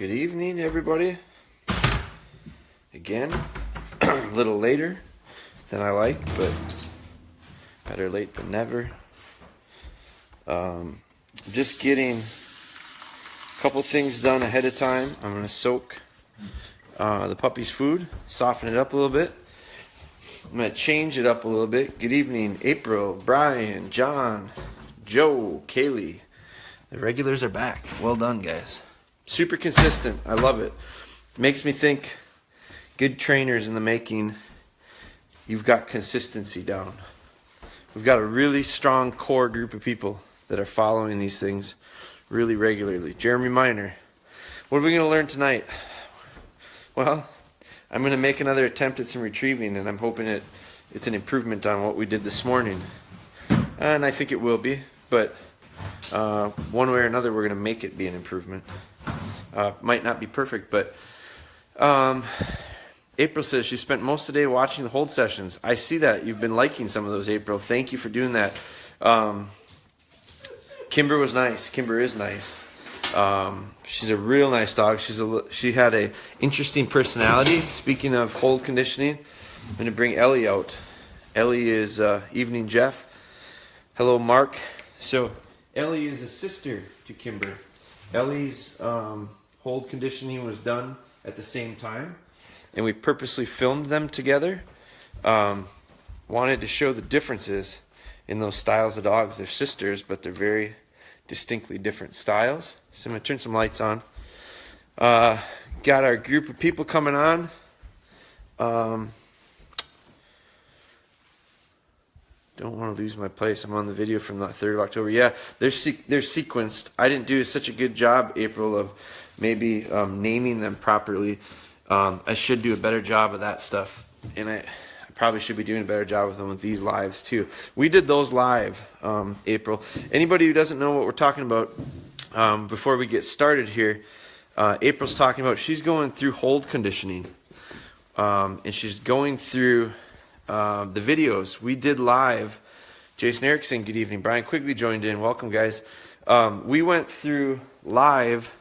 Good evening, everybody. Again, a little later than I like, but better late than never. Just getting a couple things done ahead of time. I'm going to soak the puppy's food, soften it up a little bit. I'm going to change it up a little bit. Good evening, April, Brian, John, Joe, Kaylee. The regulars are back. Well done, guys. Super consistent. I love it. Makes me think good trainers in the making. You've got consistency down. We've got a really strong core group of people that are following these things really regularly. Jeremy Miner. What are we going to learn tonight? Well, I'm going to make another attempt at some retrieving, and I'm hoping it's an improvement on what we did this morning. And I think it will be, but one way or another, we're going to make it be an improvement. Might not be perfect, but April says she spent most of the day watching the hold sessions. I see that. You've been liking some of those, April. Thank you for doing that. Kimber was nice. Kimber is nice. She's a real nice dog. She had a interesting personality. Speaking of hold conditioning, I'm going to bring Ellie out. Ellie is Evening Jeff. Hello, Mark. So Ellie is a sister to Kimber. Ellie's hold conditioning was done at the same time, and we purposely filmed them together. Wanted to show the differences in those styles of dogs. They're sisters, but they're very distinctly different styles. So I'm going to turn some lights on. Got our group of people coming on. Don't want to lose my place. I'm on the video from the 3rd of October. Yeah, they're sequenced. I didn't do such a good job, April, of maybe naming them properly. I should do a better job of that stuff. And I probably should be doing a better job with them with these lives too. We did those live, April. Anybody who doesn't know what we're talking about, before we get started here, April's talking about she's going through hold conditioning. And she's going through the videos we did live. Jason Erickson, good evening. Brian Quigley joined in. Welcome, guys. We went through live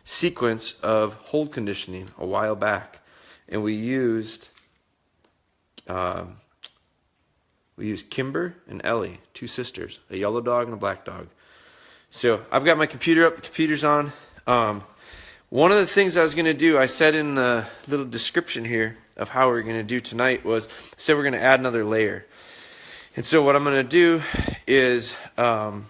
sequence of hold conditioning a while back, and we used Kimber and Ellie, two sisters, a yellow dog and a black dog. So I've got my computer up. The computer's on. One of the things I was going to do, I said in the little description here of how we're going to do tonight was, I said we're going to add another layer. And so what I'm going to do is I'm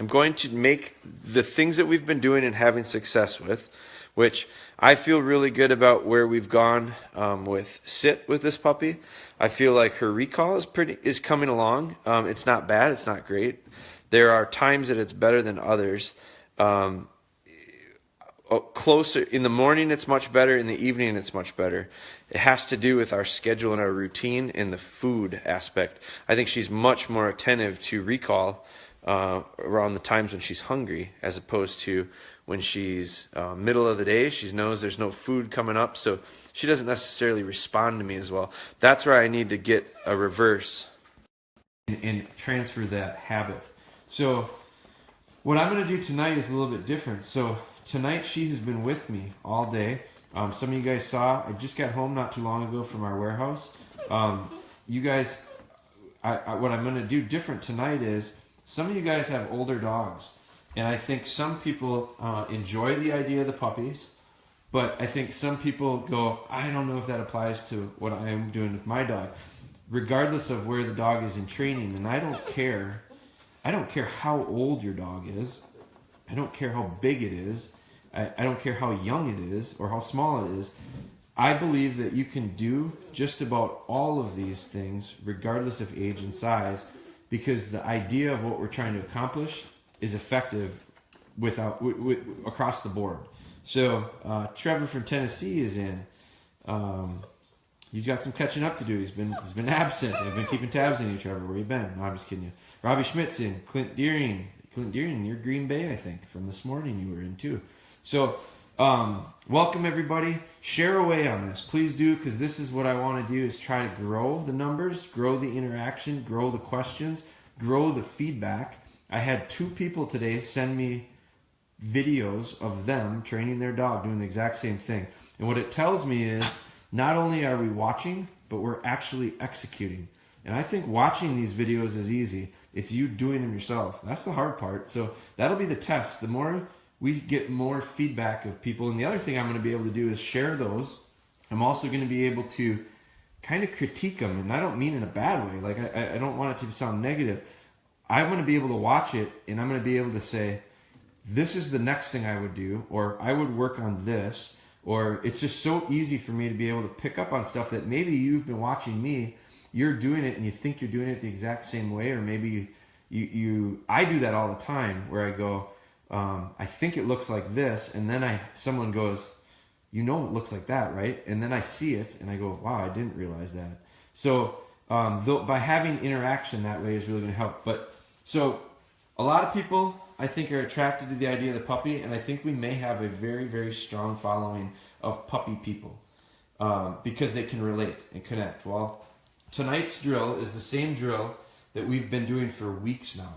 going to make the things that we've been doing and having success with, which I feel really good about where we've gone with sit with this puppy. I feel like her recall is coming along. It's not bad. It's not great. There are times that it's better than others. Closer in the morning, it's much better. In the evening, it's much better. It has to do with our schedule and our routine and the food aspect. I think she's much more attentive to recall around the times when she's hungry, as opposed to when she's middle of the day. She knows there's no food coming up, so she doesn't necessarily respond to me as well. That's where I need to get a reverse and transfer that habit. So what I'm going to do tonight is a little bit different. So tonight she has been with me all day. Some of you guys saw, I just got home not too long ago from our warehouse. You guys, what I'm going to do different tonight is, some of you guys have older dogs. And I think some people enjoy the idea of the puppies. But I think some people go, I don't know if that applies to what I am doing with my dog. Regardless of where the dog is in training. And I don't care how old your dog is. I don't care how big it is. I don't care how young it is or how small it is. I believe that you can do just about all of these things regardless of age and size, because the idea of what we're trying to accomplish is effective across the board. So Trevor from Tennessee is in. He's got some catching up to do. He's been absent. I've been keeping tabs on you, Trevor. Where you been? No, I'm just kidding you. Robbie Schmidt's in. Clint Deering, you're Green Bay, I think, from this morning you were in too. So welcome everybody. Share away on this, please do, because this is what I want to do, is try to grow the numbers, grow the interaction, grow the questions, grow the feedback. I had 2 people today send me videos of them training their dog doing the exact same thing. And what it tells me is not only are we watching, but we're actually executing. And I think watching these videos is easy. It's you doing them yourself. That's the hard part. So that'll be the test. The more we get more feedback of people. And the other thing I'm going to be able to do is share those. I'm also going to be able to kind of critique them. And I don't mean in a bad way. Like I don't want it to sound negative. I'm going to be able to watch it and I'm going to be able to say, this is the next thing I would do, or I would work on this, or it's just so easy for me to be able to pick up on stuff that maybe you've been watching me, you're doing it and you think you're doing it the exact same way, or maybe I do that all the time where I go, I think it looks like this, and then someone goes, you know it looks like that, right? And then I see it and I go, wow, I didn't realize that. So by having interaction that way is really going to help. But so a lot of people, I think, are attracted to the idea of the puppy, and I think we may have a very, very strong following of puppy people because they can relate and connect. Well, tonight's drill is the same drill that we've been doing for weeks now.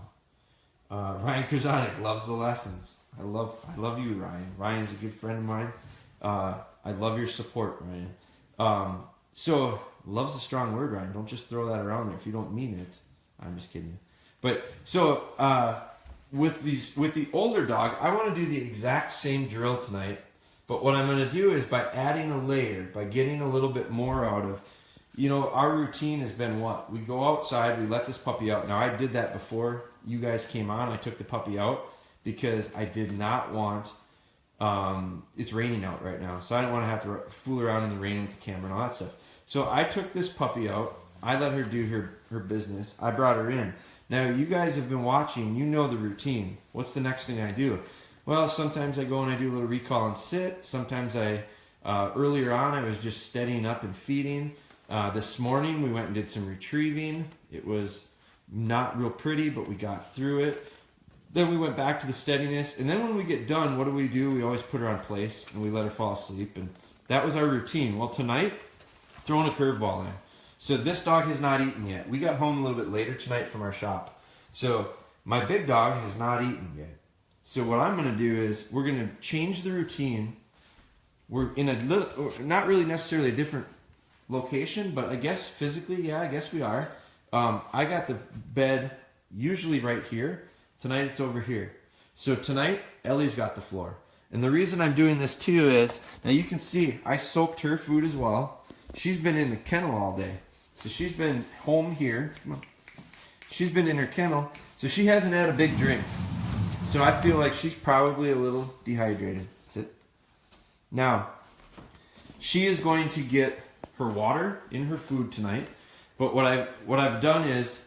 Ryan Krasanik loves the lessons. I love you, Ryan. Ryan is a good friend of mine. I love your support, Ryan. So love's a strong word, Ryan. Don't just throw that around there if you don't mean it. I'm just kidding you. But so with the older dog, I want to do the exact same drill tonight. But what I'm going to do is by adding a layer, by getting a little bit more out of, our routine has been what? We go outside, we let this puppy out. Now I did that before you guys came on. I took the puppy out because I did not want, it's raining out right now, so I didn't want to have to fool around in the rain with the camera and all that stuff. So I took this puppy out. I let her do her business. I brought her in. Now, you guys have been watching. You know the routine. What's the next thing I do? Well, sometimes I go and I do a little recall and sit. Sometimes earlier on, I was just steadying up and feeding. This morning, we went and did some retrieving. It was not real pretty, but we got through it. Then we went back to the steadiness. And then when we get done, what do? We always put her on place and we let her fall asleep. And that was our routine. Well, tonight, throwing a curveball in. So this dog has not eaten yet. We got home a little bit later tonight from our shop. So my big dog has not eaten yet. So what I'm going to do is we're going to change the routine. We're in a little, not really necessarily a different location, but I guess physically, yeah, I guess we are. I got the bed usually right here. Tonight it's over here. So tonight, Ellie's got the floor. And the reason I'm doing this too is, now you can see, I soaked her food as well. She's been in the kennel all day. So she's been home here. Come on. She's been in her kennel, so she hasn't had a big drink. So I feel like she's probably a little dehydrated. Sit. Now, she is going to get her water in her food tonight. But what I've done is,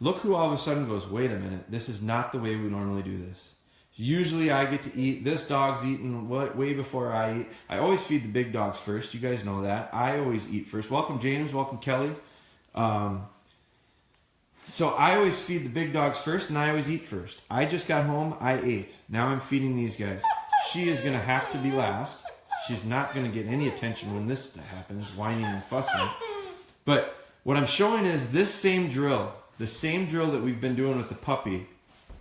look who all of a sudden goes, wait a minute, this is not the way we normally do this. Usually I get to eat, this dog's eating way before I eat. I always feed the big dogs first, you guys know that. I always eat first. Welcome James, welcome Kelly. So I always feed the big dogs first and I always eat first. I just got home, I ate. Now I'm feeding these guys. She is going to have to be last. She's not going to get any attention when this happens, whining and fussing. But what I'm showing is this same drill, the same drill that we've been doing with the puppy,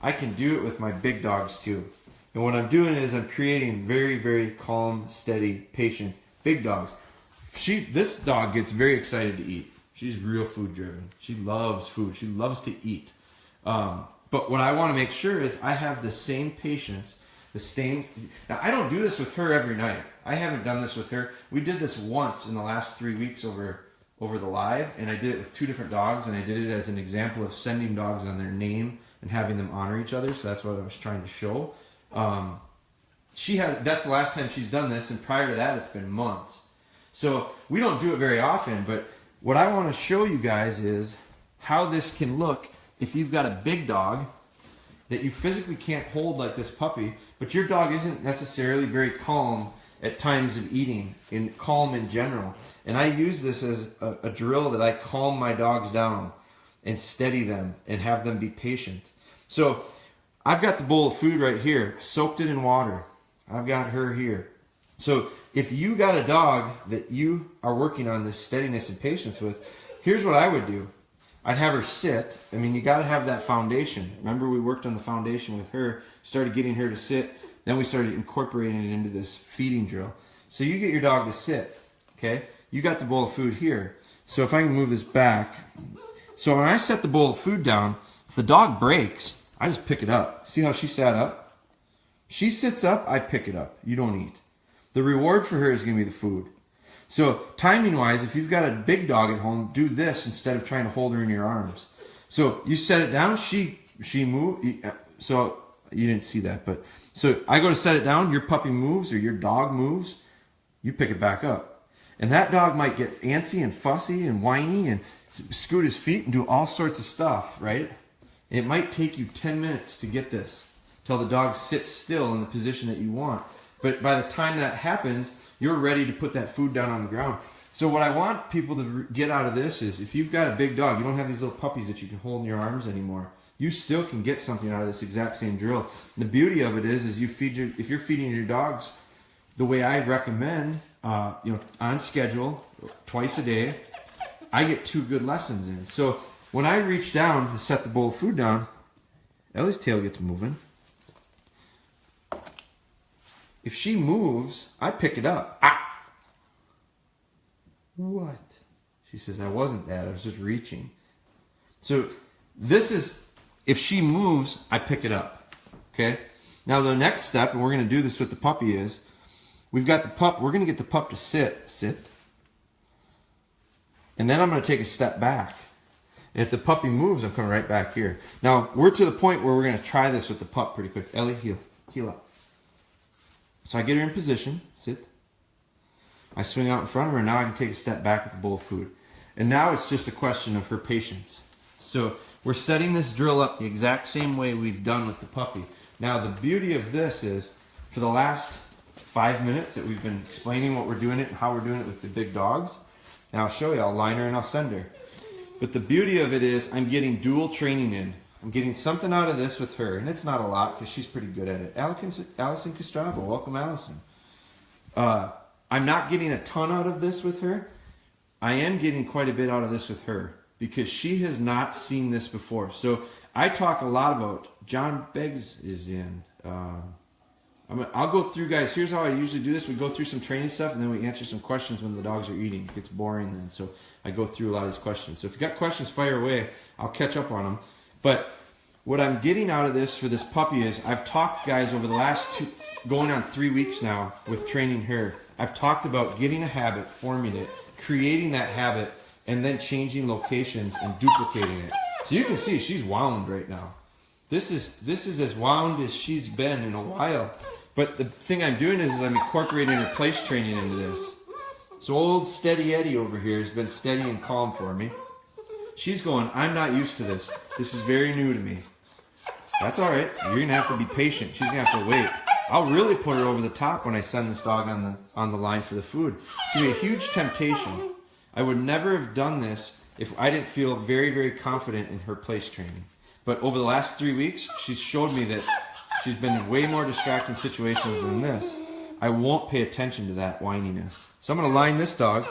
I can do it with my big dogs too. And what I'm doing is I'm creating very, very calm, steady, patient big dogs. This dog gets very excited to eat. She's real food driven. She loves food. She loves to eat. But what I want to make sure is I have the same patience, the same. Now I don't do this with her every night. I haven't done this with her. We did this once in the last 3 weeks over the live, and I did it with 2 different dogs, and I did it as an example of sending dogs on their name and having them honor each other. So that's what I was trying to show. That's the last time she's done this, and prior to that, it's been months. So we don't do it very often, but what I want to show you guys is how this can look if you've got a big dog that you physically can't hold like this puppy, but your dog isn't necessarily very calm at times of eating, and calm in general. And I use this as a drill that I calm my dogs down and steady them and have them be patient. So I've got the bowl of food right here, soaked it in water. I've got her here. So if you got a dog that you are working on this steadiness and patience with, here's what I would do. I'd have her sit. I mean, you got to have that foundation. Remember we worked on the foundation with her, started getting her to sit. Then we started incorporating it into this feeding drill. So you get your dog to sit, okay? You got the bowl of food here. So if I can move this back. So when I set the bowl of food down, if the dog breaks, I just pick it up. See how she sat up? She sits up, I pick it up. You don't eat. The reward for her is going to be the food. So timing-wise, if you've got a big dog at home, do this instead of trying to hold her in your arms. So you set it down, she moved. So you didn't see that, but so I go to set it down, your puppy moves or your dog moves, you pick it back up. And that dog might get antsy and fussy and whiny and scoot his feet and do all sorts of stuff, right? It might take you 10 minutes to get this, till the dog sits still in the position that you want. But by the time that happens, you're ready to put that food down on the ground. So what I want people to get out of this is, if you've got a big dog, you don't have these little puppies that you can hold in your arms anymore. You still can get something out of this exact same drill. The beauty of it is if you're feeding your dogs the way I recommend, on schedule, twice a day, I get 2 good lessons in. So when I reach down to set the bowl of food down, Ellie's tail gets moving. If she moves, I pick it up. Ah! What? She says, I wasn't that. I was just reaching. So this is, if she moves, I pick it up. Okay? Now the next step, and we're going to do this with the puppy, is we've got the pup. We're going to get the pup to sit. And then I'm going to take a step back. And if the puppy moves, I'm coming right back here. Now, we're to the point where we're going to try this with the pup pretty quick. Ellie, heel up. So I get her in position, sit. I swing out in front of her, and now I can take a step back with the bowl of food. And now it's just a question of her patience. So we're setting this drill up the exact same way we've done with the puppy. Now the beauty of this is, for the last 5 minutes that we've been explaining what we're doing it and how we're doing it with the big dogs, now I'll show you, I'll line her and I'll send her. But the beauty of it is I'm getting dual training in. I'm getting something out of this with her, and it's not a lot because she's pretty good at it. Allison Castravo, welcome Allison. I'm not getting a ton out of this with her. I am getting quite a bit out of this with her because she has not seen this before. So I talk a lot about, John Beggs is in. I'll go through, guys, here's how I usually do this. We go through some training stuff, and then we answer some questions when the dogs are eating. It gets boring then, so I go through a lot of these questions. So if you got questions, fire away. I'll catch up on them. But what I'm getting out of this for this puppy is, I've talked, guys, over the last going on 3 weeks now with training her. I've talked about getting a habit, forming it, creating that habit, and then changing locations and duplicating it. So you can see she's wound right now. This is as wound as she's been in a while. But the thing I'm doing is I'm incorporating her place training into this. So old Steady Eddie over here has been steady and calm for me. She's going, I'm not used to this. This is very new to me. That's all right. You're going to have to be patient. She's going to have to wait. I'll really put her over the top when I send this dog on the line for the food. It's going to be a huge temptation. I would never have done this if I didn't feel very, very confident in her place training. But over the last 3 weeks, she's showed me that she's been in way more distracting situations than this. I won't pay attention to that whininess. So I'm going to line this dog,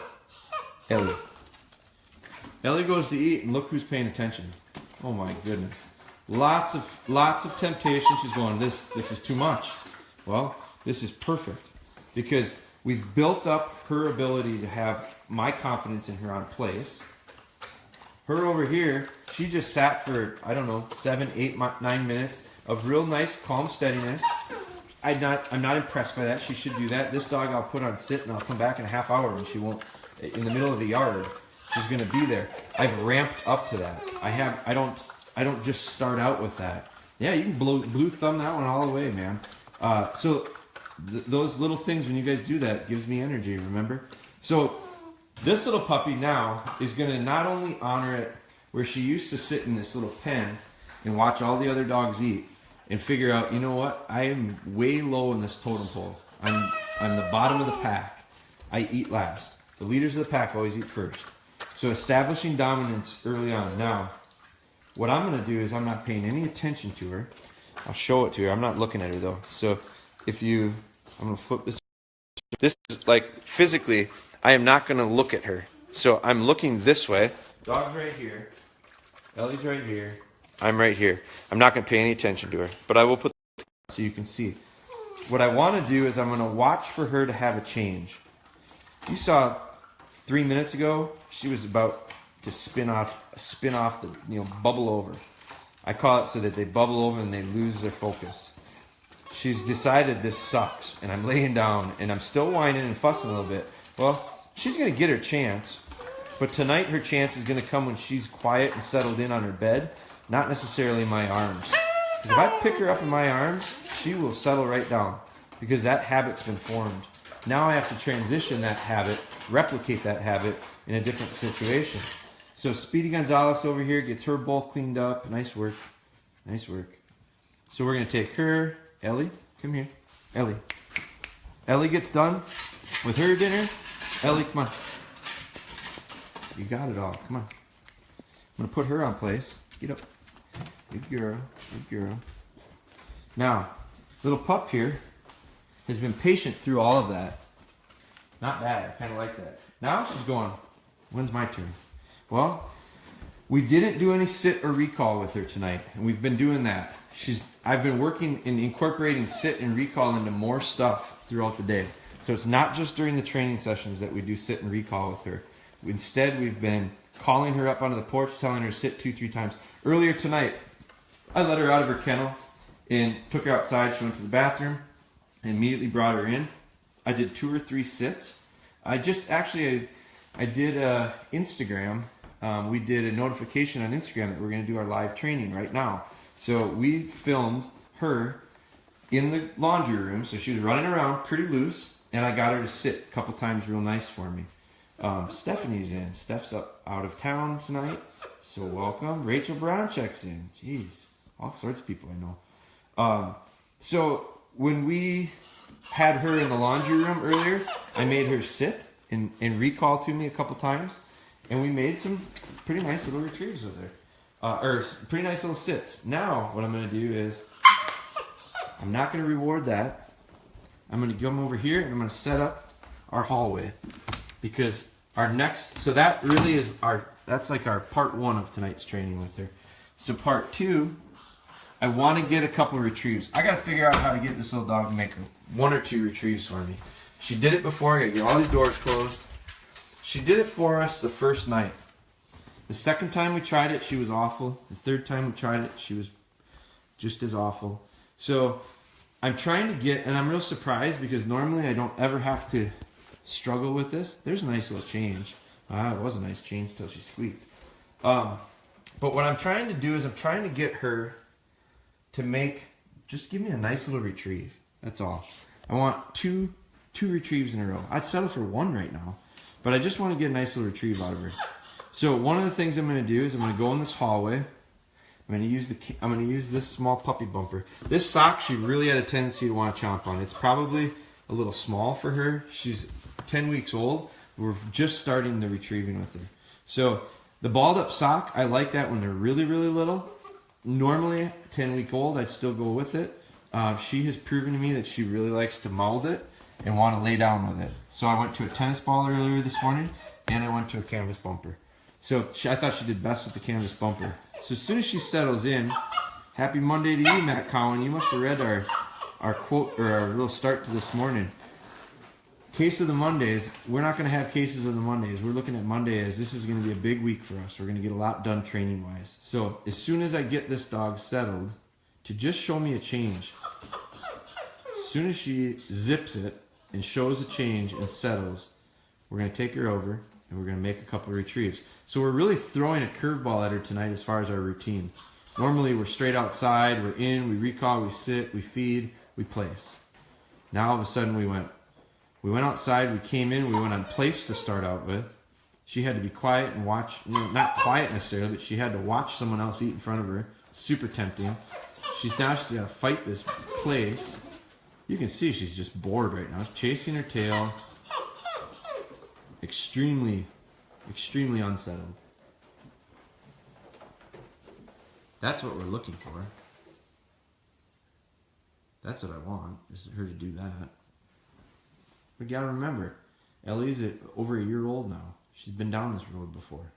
Ellie. Ellie goes to eat, and look who's paying attention. Oh my goodness. Lots of temptation. She's going, this is too much. Well, this is perfect because we've built up her ability to have my confidence in her on place. Her over here, she just sat for, I don't know, 7, 8, 9 minutes of real nice, calm steadiness. I'm not impressed by that. She should do that. This dog I'll put on sit, and I'll come back in a half hour, and she won't, in the middle of the yard, she's going to be there. I've ramped up to that. I don't just start out with that. Yeah, you can blue thumb that one all the way, man. So those little things, when you guys do that, gives me energy, remember? So this little puppy now is going to not only honor it where she used to sit in this little pen and watch all the other dogs eat and figure out, you know what, I am way low in this totem pole. I'm the bottom of the pack. I eat last. The leaders of the pack always eat first. So establishing dominance early on. Now, what I'm going to do is I'm not paying any attention to her. I'll show it to her. I'm not looking at her though. So I'm going to flip this. This is like physically, I am not going to look at her. So I'm looking this way. Dog's right here. Ellie's right here. I'm right here. I'm not going to pay any attention to her. But I will put so you can see. what I want to do is I'm going to watch for her to have a change. You saw 3 minutes ago, she was about to spin off the, bubble over. I call it so that they bubble over and they lose their focus. She's decided this sucks, and I'm laying down, and I'm still whining and fussing a little bit. Well, she's going to get her chance, but tonight her chance is going to come when she's quiet and settled in on her bed, not necessarily in my arms. Because if I pick her up in my arms, she will settle right down, because that habit's been formed. Now I have to transition that habit, replicate that habit in a different situation. So Speedy Gonzalez over here gets her bowl cleaned up. Nice work. Nice work. So we're going to take her. Ellie, come here. Ellie. Ellie gets done with her dinner. Ellie, come on. You got it all. Come on. I'm going to put her on place. Get up. Good girl. Good girl. Now, little pup here has been patient through all of that. Not bad. I kind of like that. Now she's going, when's my turn? Well, we didn't do any sit or recall with her tonight, and we've been doing that. I've been working in incorporating sit and recall into more stuff throughout the day. So it's not just during the training sessions that we do sit and recall with her. Instead, we've been calling her up onto the porch, telling her to sit 2-3 times. Earlier tonight, I let her out of her kennel and took her outside. She went to the bathroom and immediately brought her in. I did 2 or 3 sits. I did Instagram. We did a notification on Instagram that we're going to do our live training right now. So we filmed her in the laundry room. So she was running around pretty loose, and I got her to sit a couple times real nice for me. Stephanie's in. Steph's out of town tonight, so welcome. Rachel Browncheck's in. Jeez, all sorts of people I know. So when we had her in the laundry room earlier, I made her sit and recall to me a couple times, and we made some pretty nice little retrieves with her, or pretty nice little sits. Now what I'm going to do is I'm not going to reward that. I'm going to come over here and I'm going to set up our hallway, because our next, so that really is that's like our part 1 of tonight's training with her. So part 2, I want to get a couple of retrieves. I got to figure out how to get this little dog to make 1 or 2 retrieves for me. She did it before. I got to get all these doors closed. She did it for us the first night. The second time we tried it, she was awful. The third time we tried it, she was just as awful. So I'm trying to get, and I'm real surprised because normally I don't ever have to struggle with this. There's a nice little change. It was a nice change until she squeaked. But what I'm trying to do is I'm trying to get her to just give me a nice little retrieve. That's all. I want two retrieves in a row. I'd settle for 1 right now, but I just want to get a nice little retrieve out of her. So one of the things I'm going to do is I'm going to go in this hallway. I'm going to use this small puppy bumper. This sock she really had a tendency to want to chomp on. It's probably a little small for her. She's 10 weeks old. We're just starting the retrieving with her. So the balled up sock, I like that when they're really, really little. Normally, 10-week-old, I'd still go with it. She has proven to me that she really likes to mold it and want to lay down with it. So I went to a tennis ball earlier this morning, and I went to a canvas bumper. So I thought she did best with the canvas bumper. So as soon as she settles in, happy Monday to you, Matt Cowan. You must have read our quote, or our little start to this morning. Case of the Mondays. We're not going to have cases of the Mondays. We're looking at Monday as this is going to be a big week for us. We're going to get a lot done training-wise. So as soon as I get this dog settled, to just show me a change. As soon as she zips it and shows a change and settles, we're going to take her over and we're going to make a couple of retrieves. So we're really throwing a curveball at her tonight as far as our routine. Normally we're straight outside, we're in, we recall, we sit, we feed, we place. Now all of a sudden we went outside, we came in, we went on place to start out with. She had to be quiet and watch, not quiet necessarily, but she had to watch someone else eat in front of her. Super tempting. She's got to fight this place. You can see she's just bored right now. Chasing her tail. Extremely unsettled. That's what we're looking for. That's what I want, is her to do that. But you gotta remember, Ellie's over a year old now. She's been down this road before.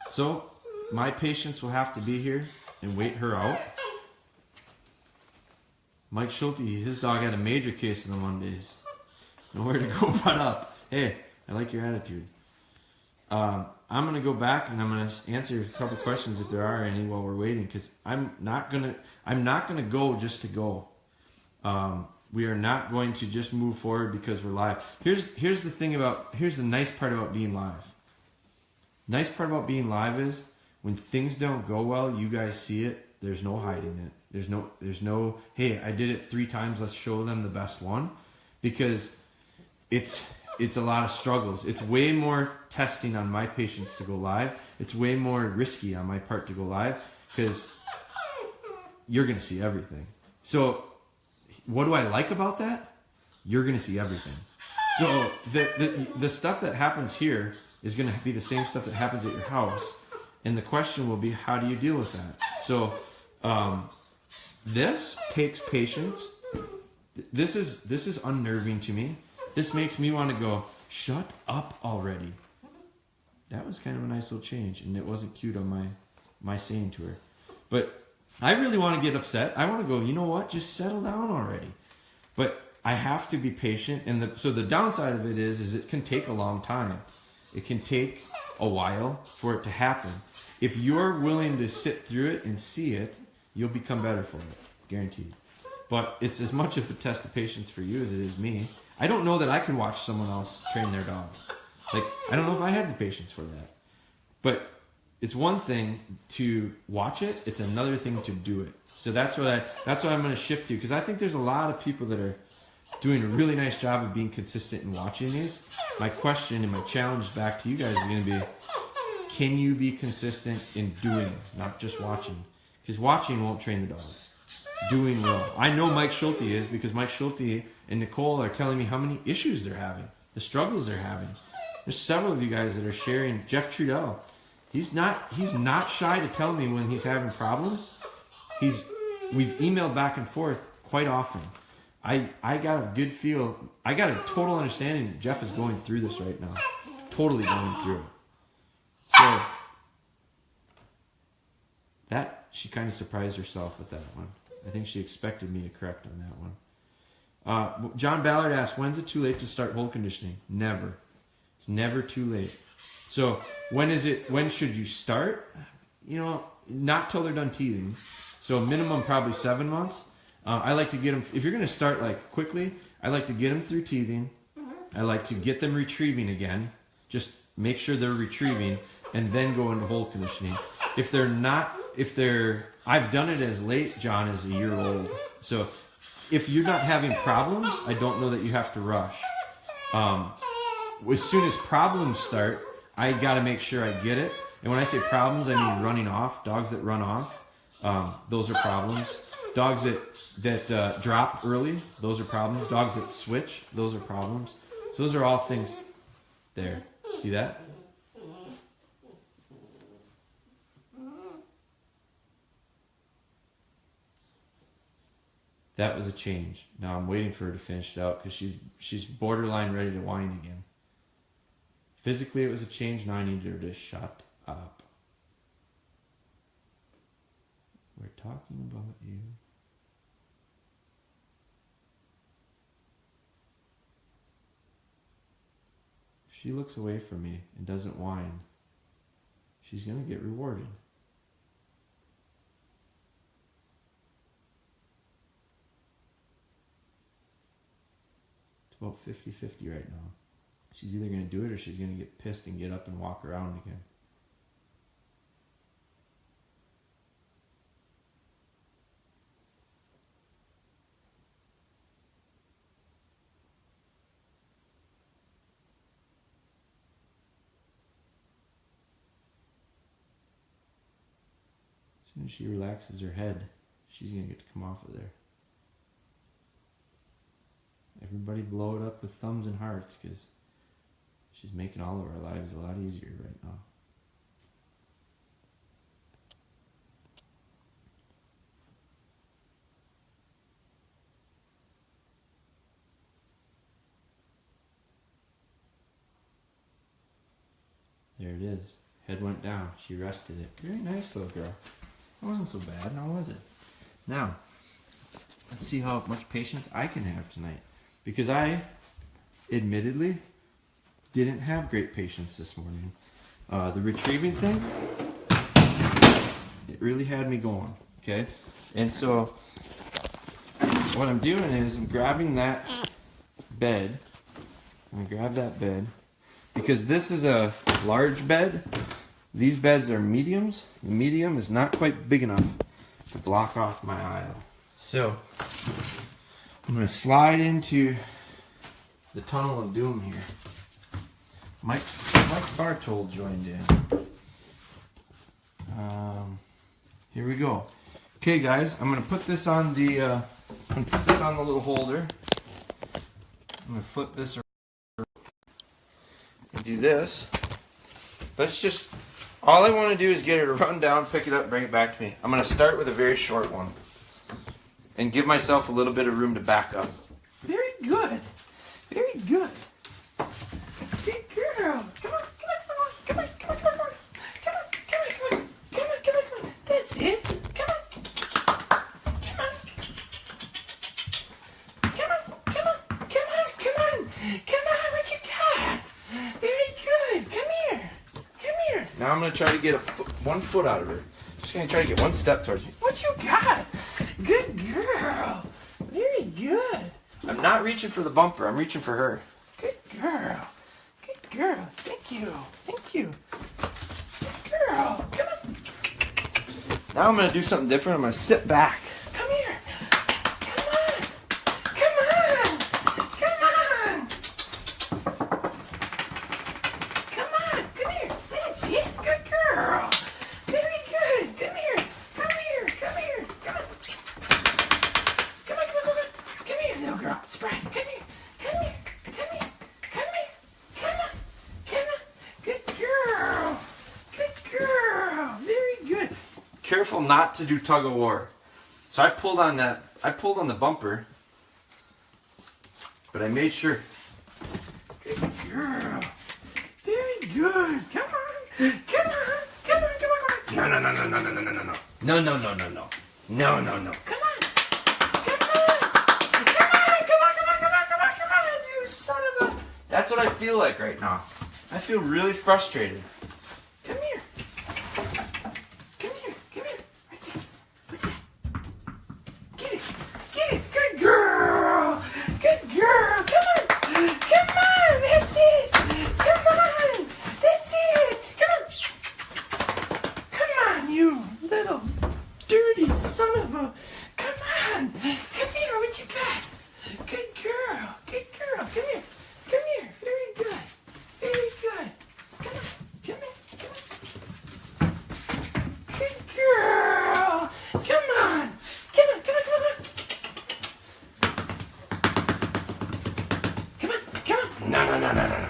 So, my patience will have to be here and wait her out. Mike Schulte, his dog had a major case of the Mondays. Nowhere to go but up. Hey, I like your attitude. I'm going to go back and I'm going to answer a couple questions if there are any while we're waiting, because I'm not going to go just to go. We are not going to just move forward because we're live. Here's the nice part about being live. Nice part about being live is when things don't go well, you guys see it. There's no hiding it. There's no, hey, I did it 3 times, let's show them the best one. Because it's a lot of struggles. It's way more testing on my patience to go live. It's way more risky on my part to go live because you're going to see everything. So what do I like about that? You're going to see everything. So the stuff that happens here is going to be the same stuff that happens at your house. And the question will be, how do you deal with that? So this takes patience. This is unnerving to me. This makes me want to go, shut up already. That was kind of a nice little change, and it wasn't cute on my saying to her. But I really want to get upset. I want to go, you know what? Just settle down already. But I have to be patient, and so the downside of it is it can take a long time. It can take a while for it to happen. If you're willing to sit through it and see it, you'll become better for it, guaranteed. But it's as much of a test of patience for you as it is me. I don't know that I can watch someone else train their dog. Like, I don't know if I have the patience for that. But it's one thing to watch it. It's another thing to do it. So that's what I'm going to shift to, because I think there's a lot of people that are doing a really nice job of being consistent in watching these. My question and my challenge back to you guys is going to be, can you be consistent in doing, not just watching? Because watching won't train the dog. Doing will. I know Mike Schulte is, because Mike Schulte and Nicole are telling me how many issues they're having, the struggles they're having. There's several of you guys that are sharing. Jeff Trudell, he's not shy to tell me when he's having problems. We've emailed back and forth quite often. I got a good feel. I got a total understanding that Jeff is going through this right now. Totally going through it. So that, she kind of surprised herself with that one. I think she expected me to correct on that one. John Ballard asked, when's it too late to start hole conditioning? Never. It's never too late. So when should you start? Not till they're done teething. So minimum probably 7 months. I like to get them, if you're going to start like quickly, I like to get them through teething. I like to get them retrieving again. Just make sure they're retrieving and then go into hole conditioning. I've done it as late, John, as a year old. So if you're not having problems, I don't know that you have to rush. As soon as problems start, I got to make sure I get it. And when I say problems, I mean running off. Dogs that run off, those are problems. Dogs that drop early, those are problems. Dogs that switch, those are problems. So those are all things there. See that? That was a change. Now I'm waiting for her to finish it out because she's borderline ready to whine again. Physically it was a change. Now I need her to shut up. We're talking about you. If she looks away from me and doesn't whine, she's going to get rewarded. It's about 50-50 right now. She's either going to do it or she's going to get pissed and get up and walk around again. As soon as she relaxes her head, she's going to get to come off of there. Everybody blow it up with thumbs and hearts, because she's making all of our lives a lot easier right now. There it is. Head went down. She rested it. Very nice little girl. That wasn't so bad, now was it? Now, Let's see how much patience I can have tonight. Because I, admittedly, didn't have great patience this morning. The retrieving thing, it really had me going, okay? And so, what I'm doing is I'm grabbing that bed. I'm gonna grab that bed. Because this is a large bed. These beds are mediums. The medium is not quite big enough to block off my aisle. So, I'm gonna slide into the tunnel of doom here. Mike Bartold joined in. Here we go. Okay, guys, I'm gonna put this on the little holder. I'm gonna flip this around and do this. Let's just. All I want to do is get her to run down, pick it up, bring it back to me. I'm gonna start with a very short one and give myself a little bit of room to back up. Very good. Very good. Good girl. Come on, come on, come on, come on, come on, come on, come on, come on, come on, come on, come on. That's it. Come on. Come on. Come on, come on, come on, come on. Come on, what you got? Very good. Come here. Come here. Now I'm gonna try to get one foot out of her. Just gonna try to get one step towards me. What you got? Good girl. Very good. I'm not reaching for the bumper. I'm reaching for her. Good girl. Good girl. Thank you. Thank you. Good girl. Come on. Now I'm going to do something different. I'm going to sit back. Come here. Come on. Come on. Come on. Come on. Come here. That's it. Good girl. Very good. Come here. Come here. Come here. Come on. Come on, come on, come on. Come here, little girl. Spry, come here. Come here. Come here. Come here. Come on. Come on. Good girl. Good girl. Very good. Careful not to do tug of war. So I pulled on the bumper, but I made sure. Good girl. Very good. Come on. Come on. Come on. Come on. No, no, no, no, no, no, no, no, no. No, no, no, no, no. No, no, no. Come on. That's what I feel like right now. I feel really frustrated. Come here. Come here. Come here. What's it? What's it? Get it. Get it. Good girl. Good girl. Come on. Come on. That's it. Come on. That's it. Come on. Come on, you little dirty son of a. Come on. Come here. What you got? Good girl. Good girl. Come here. Come here. Very good. Very good. Come on. Come here. Come on. Good girl. Come on. Come on. Come on. Come on. Come on. Come on. No, no, no, no, no, no.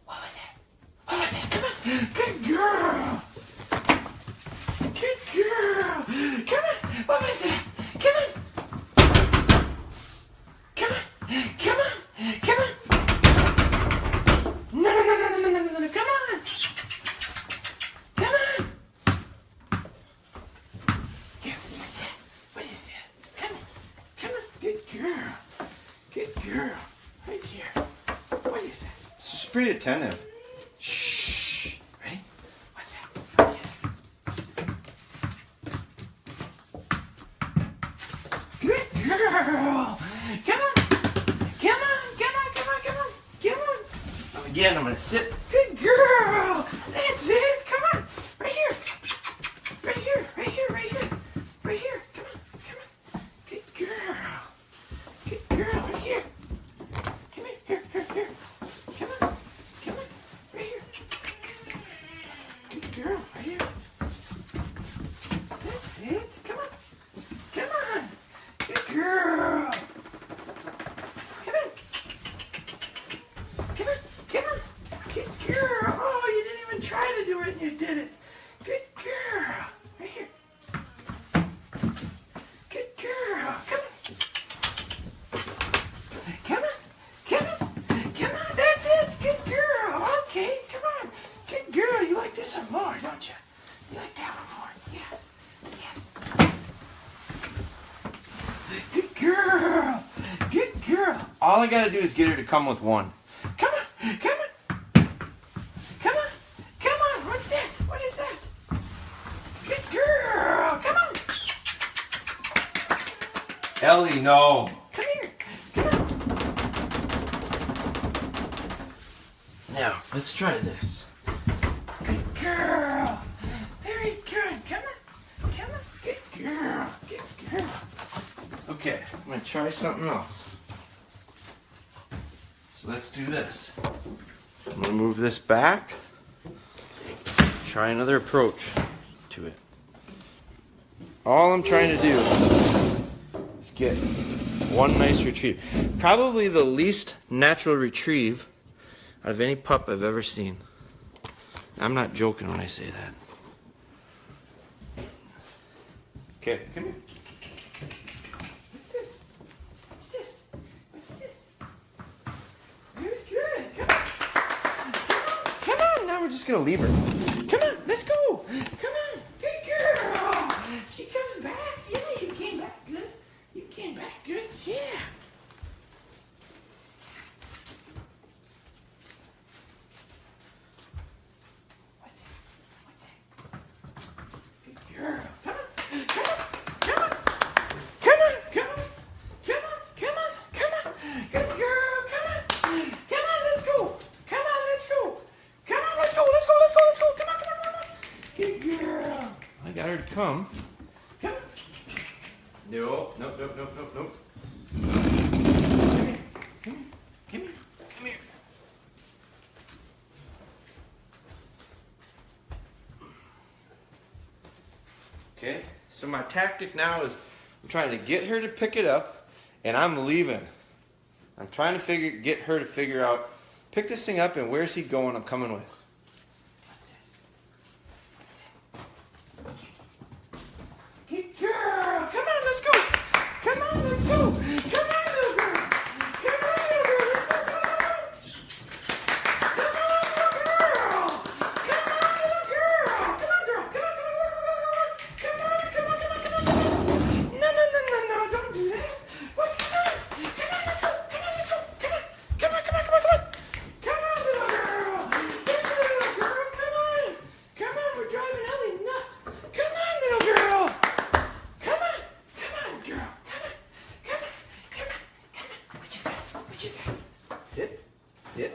What was that? What was that? Come on. Good girl. Good girl. Come on. What was that? Come on. Come on. Come on. Come on. No, no, no, no, no, no, no, no. Come on. Come on. Here, what's that? What is that? Come on. Come on. Good girl. Good girl. Right here. What is that? She's pretty attentive. Shh. Right? What's that? What's that? Good girl. Come on. Come on. Come on. Come on. Come on. Come on. Again, I'm going to sit. Good girl. That's it. Come on. Right here. Right here. Right here. Right here. Right here. Come on. Come on. Good girl. Good girl. Right here. Come here. Here. Here. Here. Come on. Come on. Right here. Good girl. Right here. That's it. Come on. Come on. Good girl. Come on. Come on. Come on. Good girl. Oh, you didn't even try to do it and you did it. Good girl. Right here. Good girl. Come on. Come on. Come on. Come on. That's it. Good girl. Okay. Come on. Good girl. You like this one more, don't you? You like that one more? Yes. Yes. I gotta do is get her to come with one. Come on, come on. Come on, come on. What's that? What is that? Good girl. Come on. Ellie, no. Come here. Come on. Now, let's try this. Good girl. Very good. Come on. Come on. Good girl. Good girl. Okay, I'm going to try something else. So let's do this. I'm going to move this back. Try another approach to it. All I'm trying to do is get one nice retrieve. Probably the least natural retrieve out of any pup I've ever seen. I'm not joking when I say that. Okay, come here. What's this? What's this? Very good. Come on. Come on. Now we're just gonna leave her. Come on. Let's go. Come on. Good girl. She comes back. Yeah, you came back good. You came back good. Yeah. What's it? What's it? Good girl. Come on. Come on. Come on. Come on. Come on. Come on. Come on. Come on. Good girl. Come on. Come on. Let's go. Come on. Let's go. Come on. Let's go. Let's go. Let's go. Let's go. Come on. Come on. Come on. Good girl. I got her to come. Come. No. Nope. Nope. Nope. Nope. Nope. Come here. Come here. Come here. Come here. Okay, so my tactic now is I'm trying to get her to pick it up, and I'm leaving. I'm trying to get her to figure out, pick this thing up, and where's he going? I'm coming with. What's this? What's that? Good girl! Come on, let's go! Come on, let's go! Come on, little girl! Come on, little girl! Let's go! Come on! Come on, little girl! Come on, little girl! Come on, girl! Come on, come on, come on, come on, come on, come on, come on! No, no, no, no, no! Don't do that! What? Come on! Come on, let's go! Come on, let's go! Come on! Come on, come on, come on, come on! Come on, little girl! Good little girl! Come on! Come on, we're driving Ellie nuts! Come on, little girl! Come on! Come on, girl! Come on! Come on! Come on! Come on! What you got? What you got? Sit. Sit.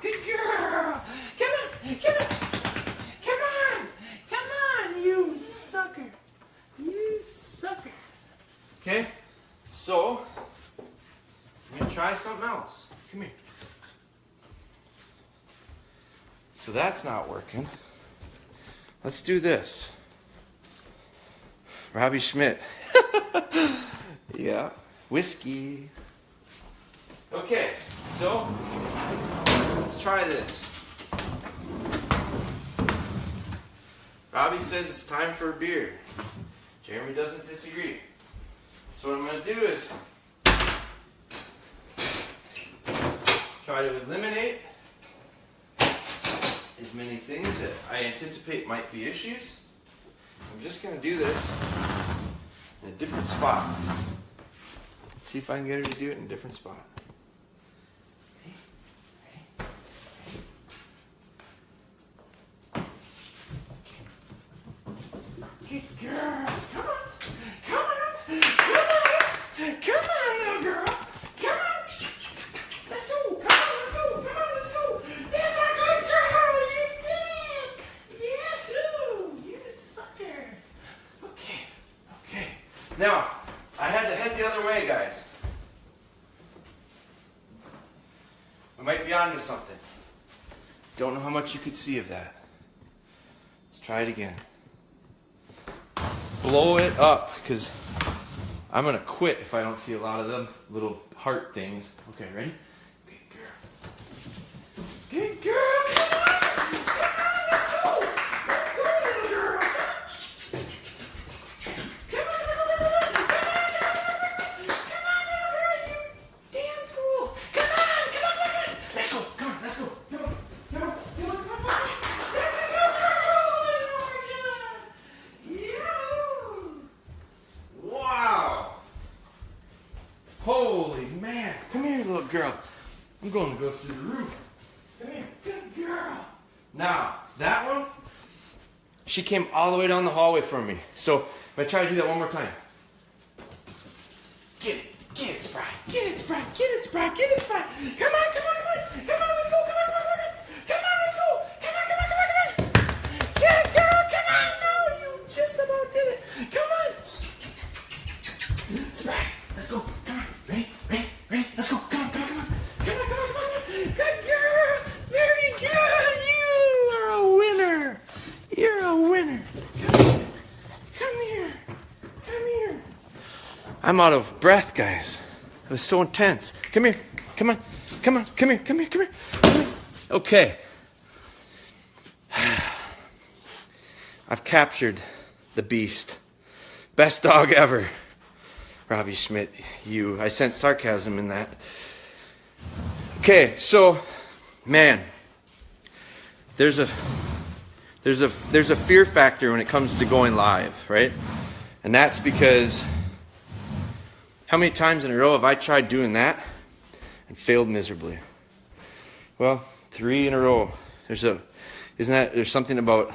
Good girl! Come on! Come on! Come on! Come on, you sucker! You sucker! Okay, so I'm gonna try something else. Come here. So that's not working. Let's do this. Robbie Schmidt. Yeah. Whiskey. Okay, so let's try this. Robbie says it's time for a beer. Jeremy doesn't disagree. So what I'm going to do is try to eliminate as many things that I anticipate might be issues. I'm just going to do this in a different spot. Let's see if I can get her to do it in a different spot. Good girl. Come on. Come on. Come on. Come on, little girl. Come on. Let's go. Come on. Let's go. Come on. Let's go. That's a good girl. You did. Yes, you sucker. Okay. Okay. Now, I had to head the other way, guys. We might be onto something. Don't know how much you could see of that. Let's try it again. Blow it up, because I'm going to quit if I don't see a lot of them little heart things. Okay, ready? Good girl. Good girl. Come on. Come on, let's go. Let's go, little girl. Come on, come on, come on, come on. Come on, little girl, you damn fool. Come on, come on, come on. Let's go. Come on, let's go. Come on, come on, come on, come on. That's a good girl. Yeah. Wow. Holy man. Come here, little girl. I'm going to go through the roof. Come here. Good girl. Now, that one, she came all the way down the hallway from me. So, I'm going to try to do that one more time. Get it, Spry. Get it, Spry. Get it, Spry. Get it, Spry. Come on, come on, come on. Come on, let's go. Come on, come on, come on. Come on, let's go. Come on, come on, come on, come on. Good girl, come on. No, you just about did it. Come on. Spry, let's go. Come on. Ready? Ready? Ready? Let's go. Come on, come on, come on. Come on, come on, come on. Good girl. Very good. You are a winner. You're a winner. Come here. Come here. I'm out of breath, guys. It was so intense. Come here. Come on. Come on. Come here. Come here. Come here. Come here. Okay. I've captured the beast. Best dog ever. Robbie Schmidt, you. I sense sarcasm in that. Okay, so, man, there's a fear factor when it comes to going live, right? And that's because how many times in a row have I tried doing that and failed miserably? Well, 3 in a row. There's something about,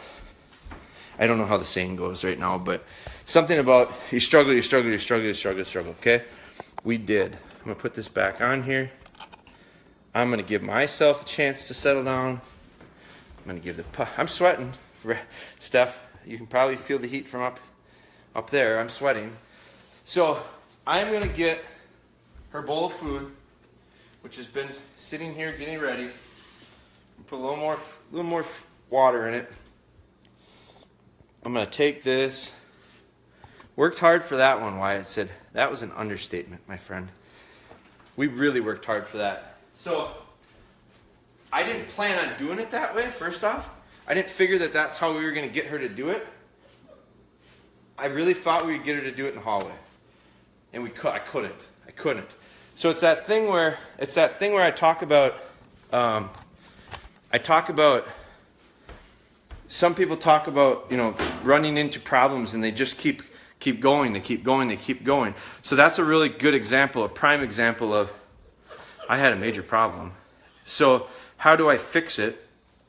I don't know how the saying goes right now, but something about you struggle, okay? We did. I'm going to put this back on here. I'm going to give myself a chance to settle down. I'm going to give I'm sweating. Steph, you can probably feel the heat from up there. I'm sweating. So I'm going to get her bowl of food, which has been sitting here getting ready. Put a little more water in it. I'm going to take this. Worked hard for that one, Wyatt said. That was an understatement, my friend. We really worked hard for that. So, I didn't plan on doing it that way, first off. I didn't figure that that's how we were going to get her to do it. I really thought we would get her to do it in the hallway. And I couldn't. So it's that thing where I talk about, some people talk about, running into problems and they just keep going, they keep going. So that's a really good example, a prime example of, I had a major problem. So how do I fix it?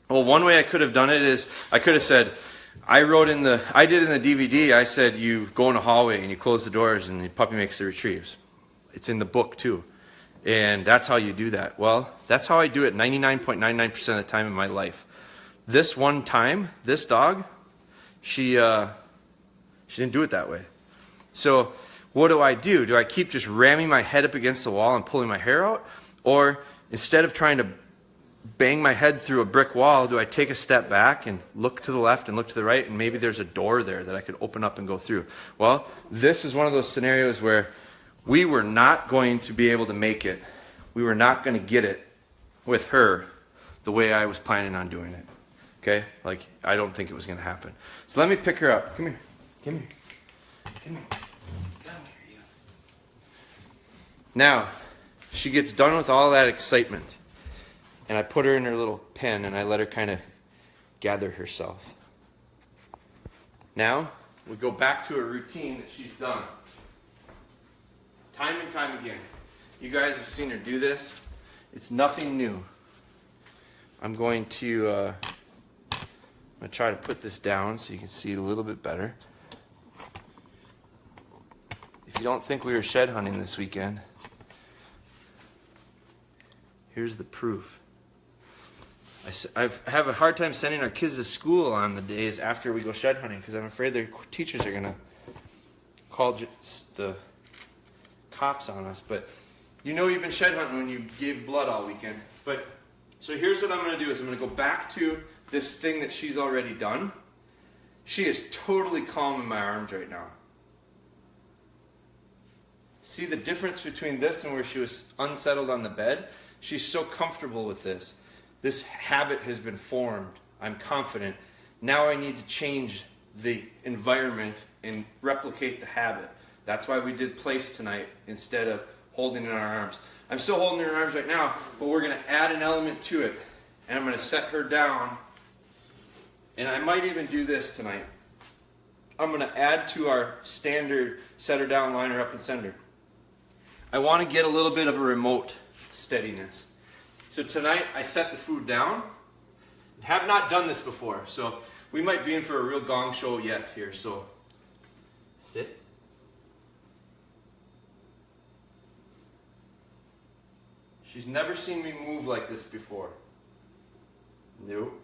Well, one way I could have done it is, I could have said, I did in the DVD, I said you go in a hallway and you close the doors and the puppy makes the retrieves. It's in the book too. And that's how you do that. Well, that's how I do it 99.99% of the time in my life. This one time, this dog, she didn't do it that way. So what do? Do I keep just ramming my head up against the wall and pulling my hair out? Or instead of trying to bang my head through a brick wall, do I take a step back and look to the left and look to the right, and maybe there's a door there that I could open up and go through? Well, this is one of those scenarios where we were not going to be able to make it. We were not going to get it with her the way I was planning on doing it. Okay? Like, I don't think it was going to happen. So let me pick her up. Come here. Come here. Come here. Come here, you. Now, she gets done with all that excitement. And I put her in her little pen and I let her kind of gather herself. Now, we go back to a routine that she's done. Time and time again. You guys have seen her do this. It's nothing new. I'm going to try to put this down so you can see it a little bit better. If you don't think we were shed hunting this weekend, here's the proof. I have a hard time sending our kids to school on the days after we go shed hunting because I'm afraid their teachers are going to call the cops on us. But you've been shed hunting when you gave blood all weekend. But so here's what I'm going to do is I'm going to go back to this thing that she's already done. She is totally calm in my arms right now. See the difference between this and where she was unsettled on the bed? She's so comfortable with this. This habit has been formed. I'm confident. Now I need to change the environment and replicate the habit. That's why we did place tonight instead of holding in our arms. I'm still holding in her arms right now, but we're going to add an element to it. And I'm going to set her down. And I might even do this tonight. I'm going to add to our standard set her down, line her up, and send her. I want to get a little bit of a remote steadiness. So tonight I set the food down. Have not done this before, so we might be in for a real gong show yet here. So sit. She's never seen me move like this before. Nope.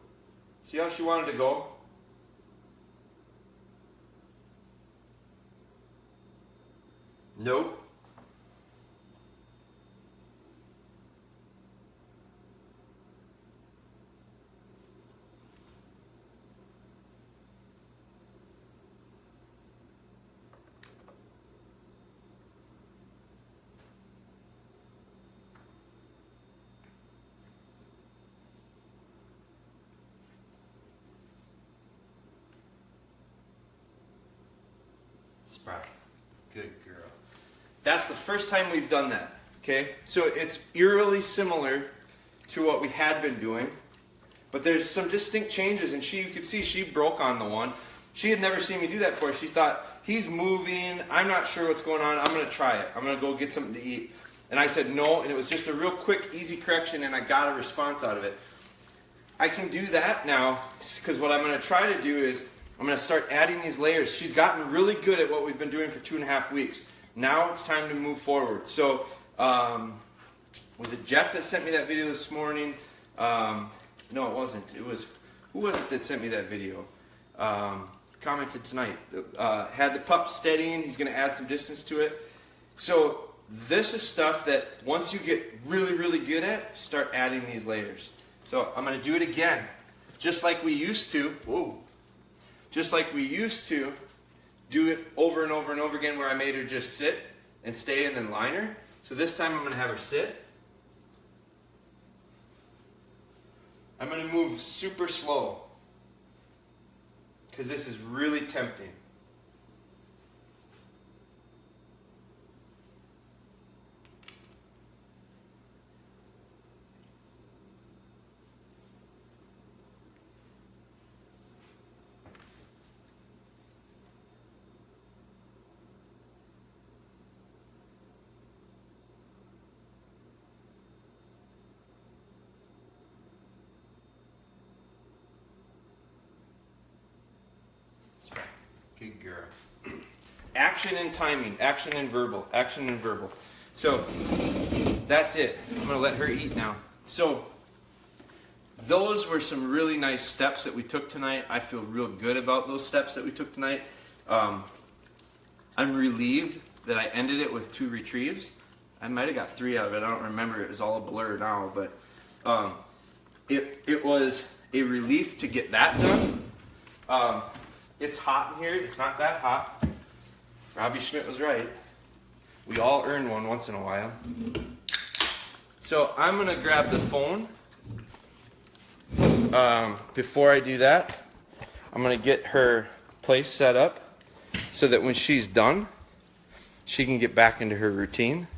See how she wanted to go? Nope. Spry. Good girl. That's the first time we've done that. Okay? So it's eerily similar to what we had been doing, but there's some distinct changes, and you could see she broke on the one. She had never seen me do that before. She thought, he's moving, I'm not sure what's going on, I'm going to try it. I'm going to go get something to eat. And I said no, and it was just a real quick, easy correction, and I got a response out of it. I can do that now, because what I'm going to try to do is, I'm going to start adding these layers. She's gotten really good at what we've been doing for 2.5 weeks. Now it's time to move forward. So, was it Jeff that sent me that video this morning? No, it wasn't. It was, who was it that sent me that video? Commented tonight. Had the pup steadying. He's going to add some distance to it. So, this is stuff that once you get really, really good at, start adding these layers. So, I'm going to do it again. Just like we used to. Whoa. Just like we used to do it over and over and over again, where I made her just sit and stay and then line her. So this time I'm going to have her sit. I'm going to move super slow, because this is really tempting. Good girl. Action and timing, action and verbal, action and verbal. So that's it. I'm going to let her eat now. So those were some really nice steps that we took tonight. I feel real good about those steps that we took tonight. I'm relieved that I ended it with 2 retrieves. I might have got 3 out of it. I don't remember. It was all a blur now, but it was a relief to get that done. It's hot in here. It's not that hot. Robbie Schmidt was right. We all earn one once in a while. So I'm going to grab the phone. Before I do that, I'm going to get her place set up so that when she's done, she can get back into her routine,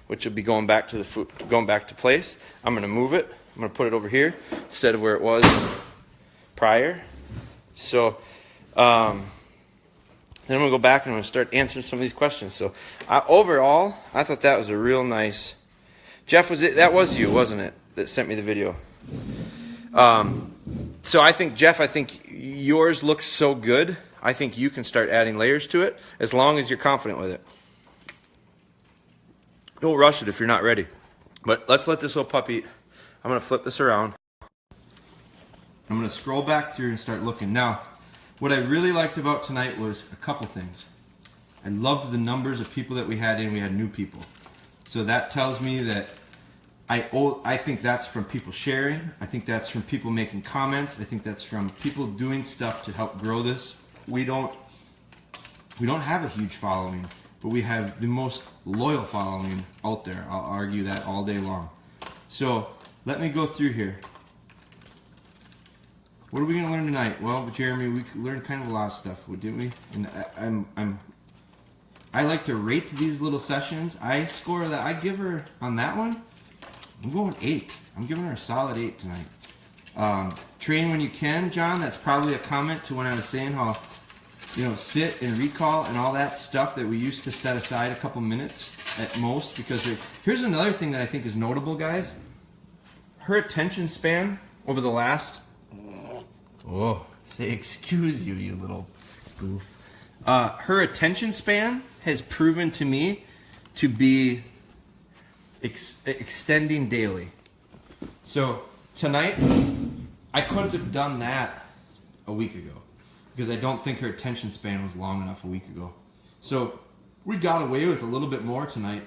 which will be going back to the food, going back to place. I'm going to move it. I'm going to put it over here instead of where it was prior. So then I'm going to go back and I'm going to start answering some of these questions. So overall, I thought that was a real nice... Jeff, that was you, wasn't it, that sent me the video? So I think, Jeff, yours looks so good. I think you can start adding layers to it as long as you're confident with it. Don't rush it if you're not ready. But let's let this little puppy eat. I'm going to flip this around. I'm going to scroll back through and start looking. Now, what I really liked about tonight was a couple things. I loved the numbers of people that we had in. We had new people. So that tells me that I think that's from people sharing. I think that's from people making comments. I think that's from people doing stuff to help grow this. We don't have a huge following, but we have the most loyal following out there. I'll argue that all day long. So let me go through here. What are we going to learn tonight? Well, Jeremy, we learned kind of a lot of stuff, didn't we? And I like to rate these little sessions. I score that. I give her on that one. I'm going 8. I'm giving her a solid 8 tonight. Train when you can, John. That's probably a comment to when I was saying how, sit and recall and all that stuff that we used to set aside a couple minutes. at most, because here's another thing that I think is notable, guys. Her attention span over the last, say excuse you, you little goof. Her attention span has proven to me to be extending daily. So tonight, I couldn't have done that a week ago because I don't think her attention span was long enough a week ago. So we got away with a little bit more tonight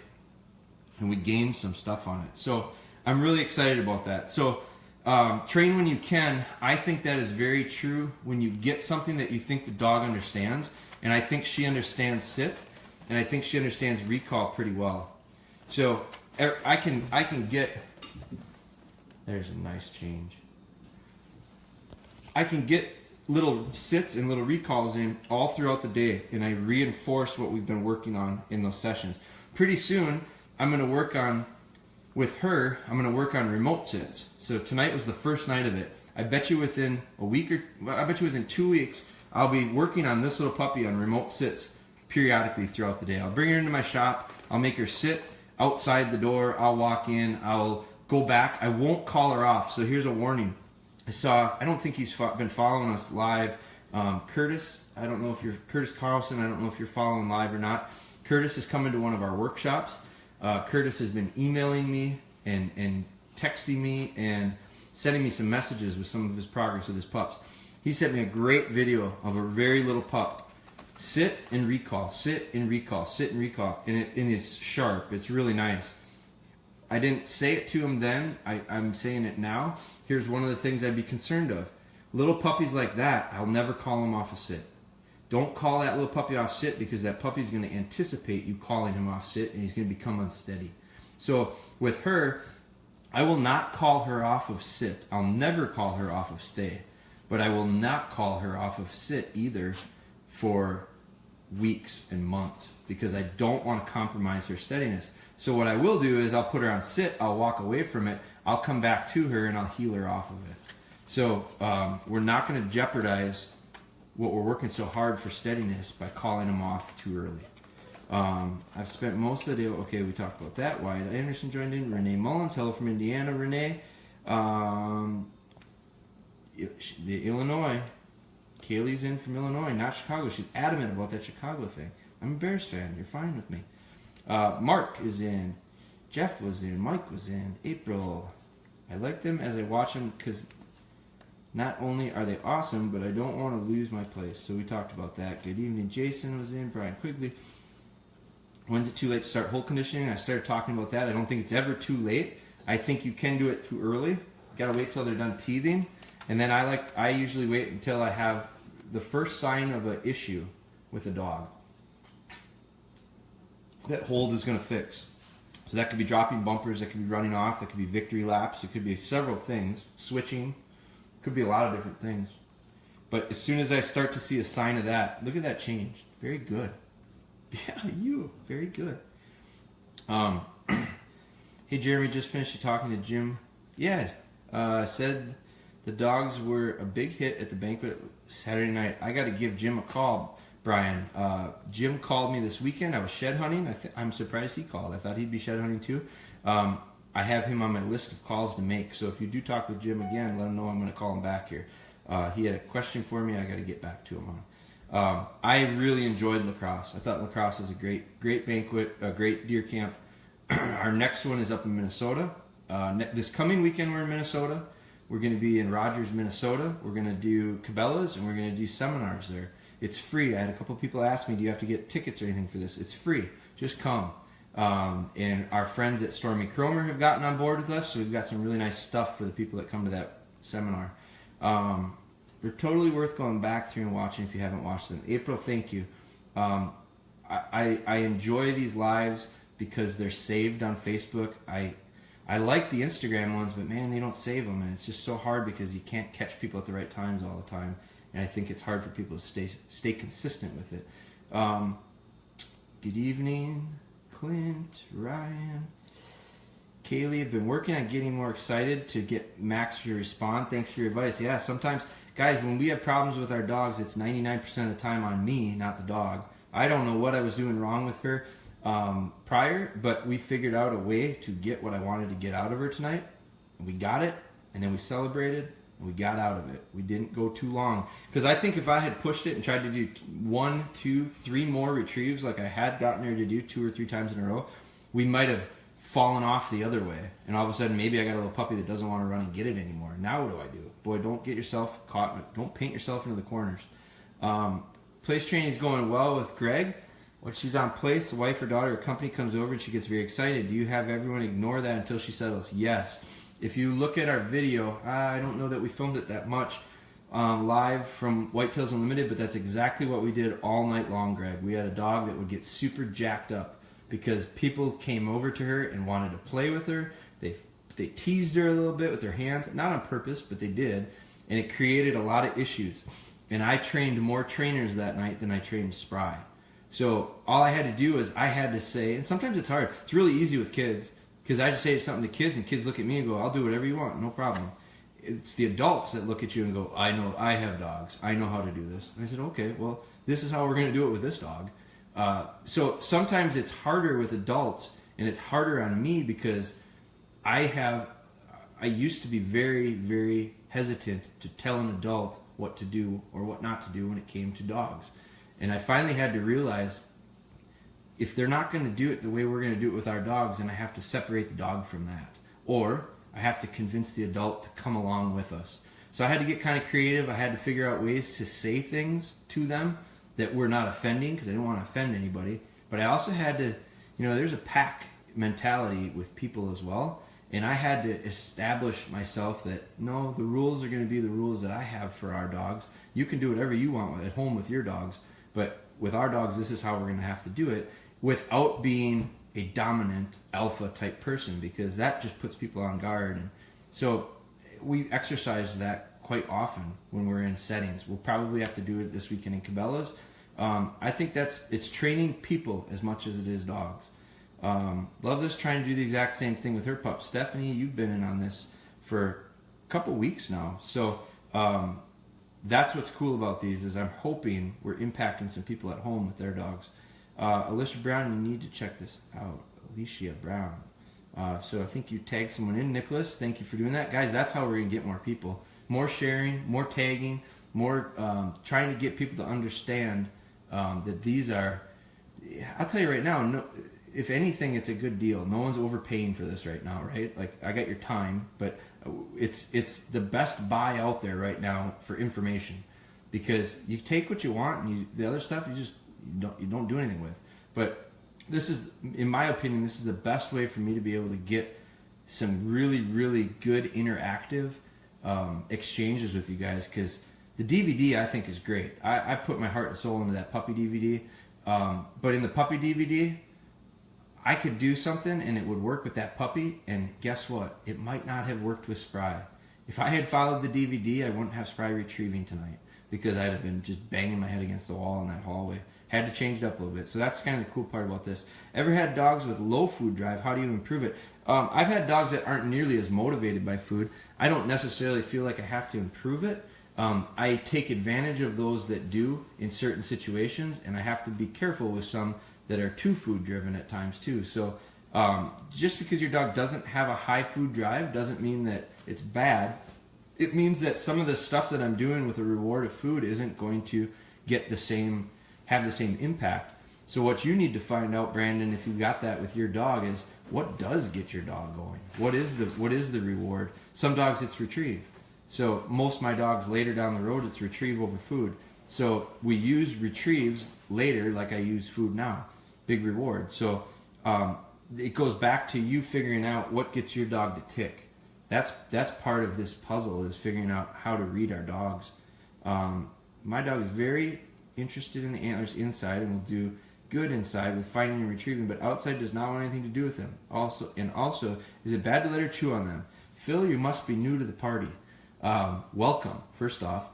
and we gained some stuff on it. So I'm really excited about that. So train when you can. I think that is very true when you get something that you think the dog understands. And I think she understands sit, and I think she understands recall pretty well. So I can get, there's a nice change. I can get little sits and little recalls in all throughout the day, and I reinforce what we've been working on in those sessions. Pretty soon, I'm going to work on, with her, I'm going to work on remote sits. So tonight was the first night of it. I bet you within a week I bet you within 2 weeks, I'll be working on this little puppy on remote sits periodically throughout the day. I'll bring her into my shop. I'll make her sit outside the door. I'll walk in. I'll go back. I won't call her off. So here's a warning. I don't think he's been following us live. Curtis, I don't know if you're, Curtis Carlson, I don't know if you're following live or not. Curtis is coming to one of our workshops. Curtis has been emailing me and texting me and sending me some messages with some of his progress with his pups. He sent me a great video of a very little pup. Sit and recall, sit and recall, sit and recall. And it's sharp. It's really nice. I didn't say it to him then. I'm saying it now. Here's one of the things I'd be concerned of. Little puppies like that, I'll never call them off a sit. Don't call that little puppy off sit because that puppy's going to anticipate you calling him off sit and he's going to become unsteady. So with her, I will not call her off of sit. I'll never call her off of stay. But I will not call her off of sit either for weeks and months because I don't want to compromise her steadiness. So what I will do is I'll put her on sit, I'll walk away from it, I'll come back to her and I'll heel her off of it. So we're not going to jeopardize what we're working so hard for steadiness by calling them off too early. I've spent most of the day, okay, we talked about that. Wyatt Anderson joined in, Renee Mullins, hello from Indiana, Renee. The Illinois, Kaylee's in from Illinois, not Chicago. She's adamant about that Chicago thing. I'm a Bears fan. You're fine with me. Mark is in. Jeff was in. Mike was in. April. I like them as I watch them because not only are they awesome, but I don't want to lose my place. So we talked about that. Good evening. Jason was in. Brian Quigley. When's it too late to start hold conditioning? I started talking about that. I don't think it's ever too late. I think you can do it too early. You got to wait till they're done teething. And then I usually wait until I have the first sign of an issue with a dog that hold is going to fix. So that could be dropping bumpers, that could be running off, that could be victory laps, it could be several things, switching, could be a lot of different things. But as soon as I start to see a sign of that, look at that change. Very good. Yeah, you. Very good. Hey, Jeremy, just finished talking to Jim. Yeah, said the dogs were a big hit at the banquet Saturday night. I got to give Jim a call, Brian. Jim called me this weekend. I was shed hunting. I'm surprised he called. I thought he'd be shed hunting too. I have him on my list of calls to make. So if you do talk with Jim again, let him know I'm going to call him back here. He had a question for me. I got to get back to him on. I really enjoyed lacrosse. I thought lacrosse was a great banquet, a great deer camp. Our next one is up in Minnesota. This coming weekend we're in Minnesota. We're going to be in Rogers, Minnesota. We're going to do Cabela's and we're going to do seminars there. It's free. I had a couple people ask me, do you have to get tickets or anything for this? It's free. Just come. And our friends at Stormy Cromer have gotten on board with us, so we've got some really nice stuff for the people that come to that seminar. They're totally worth going back through and watching if you haven't watched them. April, thank you. I enjoy these lives because they're saved on Facebook. I like the Instagram ones, but man, they don't save them, and it's just so hard because you can't catch people at the right times all the time, and I think it's hard for people to stay consistent with it. Good evening, Clint, Ryan, Kaylee. I've been working on getting more excited to get Max to respond. Thanks for your advice. Yeah, sometimes, guys, when we have problems with our dogs, it's 99% of the time on me, not the dog. I don't know what I was doing wrong with her. prior, but we figured out a way to get what I wanted to get out of her tonight. And we got it, and then we celebrated, and we got out of it. We didn't go too long. Because I think if I had pushed it and tried to do 1, 2, 3 more retrieves like I had gotten her to do 2 or 3 times in a row, we might have fallen off the other way. And all of a sudden, maybe I got a little puppy that doesn't want to run and get it anymore. Now what do I do? Boy, don't get yourself caught. Don't paint yourself into the corners. Place training is going well with Greg. When she's on place, the wife or daughter or company comes over and she gets very excited. Do you have everyone ignore that until she settles? Yes. If you look at our video, I don't know that we filmed it that much live from Whitetails Unlimited, but that's exactly what we did all night long, Greg. We had a dog that would get super jacked up because people came over to her and wanted to play with her. They teased her a little bit with their hands, not on purpose, but they did, and it created a lot of issues. And I trained more trainers that night than I trained Spry. So all I had to do is I had to say, and sometimes it's hard. It's really easy with kids because I just say something to kids and kids look at me and go, I'll do whatever you want, no problem. It's the adults that look at you and go, I know, I have dogs. I know how to do this. And I said, okay, well, this is how we're going to do it with this dog. So sometimes it's harder with adults and it's harder on me because I used to be very, very hesitant to tell an adult what to do or what not to do when it came to dogs. And I finally had to realize if they're not going to do it the way we're going to do it with our dogs, then I have to separate the dog from that. Or I have to convince the adult to come along with us. So I had to get kind of creative. I had to figure out ways to say things to them that were not offending because I didn't want to offend anybody. But I also had to, there's a pack mentality with people as well. And I had to establish myself that, no, the rules are going to be the rules that I have for our dogs. You can do whatever you want at home with your dogs. But with our dogs, this is how we're going to have to do it without being a dominant alpha type person because that just puts people on guard. And so we exercise that quite often when we're in settings. We'll probably have to do it this weekend in Cabela's. I think it's training people as much as it is dogs. Love this, trying to do the exact same thing with her pup. Stephanie, you've been in on this for a couple weeks now. So that's what's cool about these is I'm hoping we're impacting some people at home with their dogs. Alicia Brown, you need to check this out. Alicia Brown. So I think you tagged someone in. Nicholas, thank you for doing that. Guys, that's how we're going to get more people. More sharing, more tagging, more trying to get people to understand that these are, I'll tell you right now, no, if anything, it's a good deal. No one's overpaying for this right now, right? Like, I got your time, but it's the best buy out there right now for information because you take what you want and the other stuff you don't do anything with. But this is, in my opinion, this is the best way for me to be able to get some really, really good interactive exchanges with you guys because the DVD I think is great. I put my heart and soul into that puppy DVD, but in the puppy DVD, I could do something and it would work with that puppy, and guess what? It might not have worked with Spry. If I had followed the DVD, I wouldn't have Spry retrieving tonight because I'd have been just banging my head against the wall in that hallway. Had to change it up a little bit. So that's kind of the cool part about this. Ever had dogs with low food drive? How do you improve it? I've had dogs that aren't nearly as motivated by food. I don't necessarily feel like I have to improve it. I take advantage of those that do in certain situations, and I have to be careful with some that are too food driven at times too. So just because your dog doesn't have a high food drive doesn't mean that it's bad. It means that some of the stuff that I'm doing with the reward of food isn't going to have the same impact. So what you need to find out, Brandon, if you got that with your dog, is what does get your dog going? What is the reward? Some dogs it's retrieve. So most of my dogs later down the road it's retrieve over food. So we use retrieves later like I use food now. Big reward. So it goes back to you figuring out what gets your dog to tick. That's part of this puzzle is figuring out how to read our dogs. My dog is very interested in the antlers inside and will do good inside with finding and retrieving, but outside does not want anything to do with them. Also, is it bad to let her chew on them? Phil, you must be new to the party. Welcome, first off,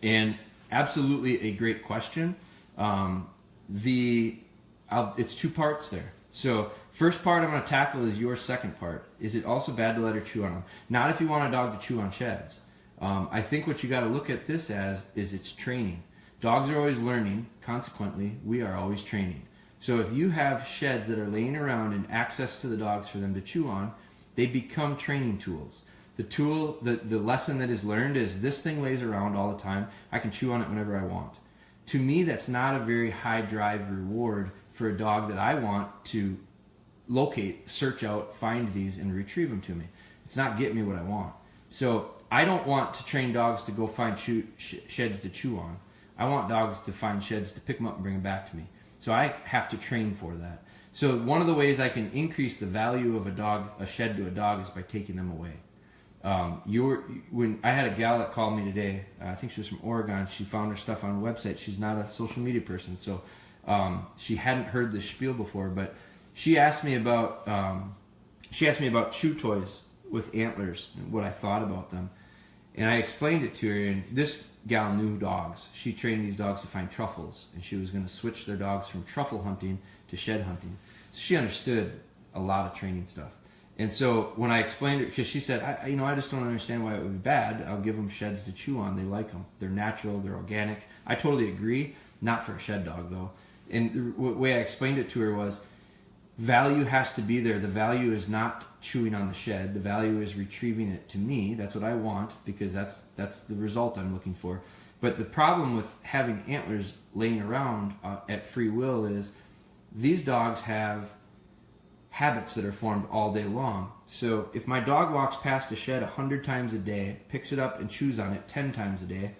and absolutely a great question. It's 2 parts there. So first part I'm going to tackle is your second part. Is it also bad to let her chew on them? Not if you want a dog to chew on sheds. I think what you got to look at this as is it's training. Dogs are always learning. Consequently, we are always training. So if you have sheds that are laying around and access to the dogs for them to chew on, they become training tools. The lesson that is learned is this thing lays around all the time. I can chew on it whenever I want. To me, that's not a very high drive reward for a dog that I want to locate, search out, find these, and retrieve them to me. It's not getting me what I want. So I don't want to train dogs to go find sheds to chew on. I want dogs to find sheds to pick them up and bring them back to me. So I have to train for that. So one of the ways I can increase the value of a shed to a dog is by taking them away. When I had a gal that called me today, I think she was from Oregon. She found her stuff on a website. She's not a social media person, so she hadn't heard this spiel before. But she asked me about chew toys with antlers and what I thought about them, and I explained it to her. And this gal knew dogs. She trained these dogs to find truffles, and she was going to switch their dogs from truffle hunting to shed hunting. So she understood a lot of training stuff. And so when I explained it, because she said, I just don't understand why it would be bad. I'll give them sheds to chew on. They like them. They're natural. They're organic. I totally agree. Not for a shed dog, though. And the way I explained it to her was, value has to be there. The value is not chewing on the shed. The value is retrieving it to me. That's what I want, because that's the result I'm looking for. But the problem with having antlers laying around at free will is these dogs have habits that are formed all day long. So if my dog walks past a shed 100 times a day, picks it up and chews on it 10 times a day,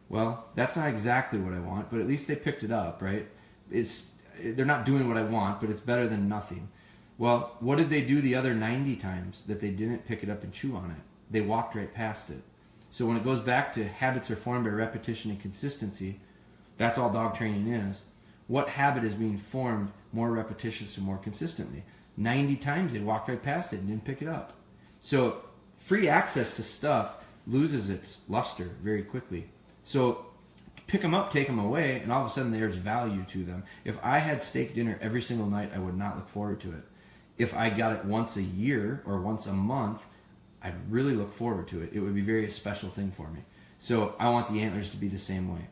well, that's not exactly what I want, but at least they picked it up, right? They're not doing what I want, but it's better than nothing. Well, what did they do the other 90 times that they didn't pick it up and chew on it? They walked right past it. So when it goes back to habits are formed by repetition and consistency, that's all dog training is. What habit is being formed more repetitious and more consistently? 90 times they walked right past it and didn't pick it up. So free access to stuff loses its luster very quickly. So pick them up, take them away, and all of a sudden there's value to them. If I had steak dinner every single night, I would not look forward to it. If I got it once a year or once a month, I'd really look forward to it. It would be a very special thing for me. So I want the antlers to be the same way.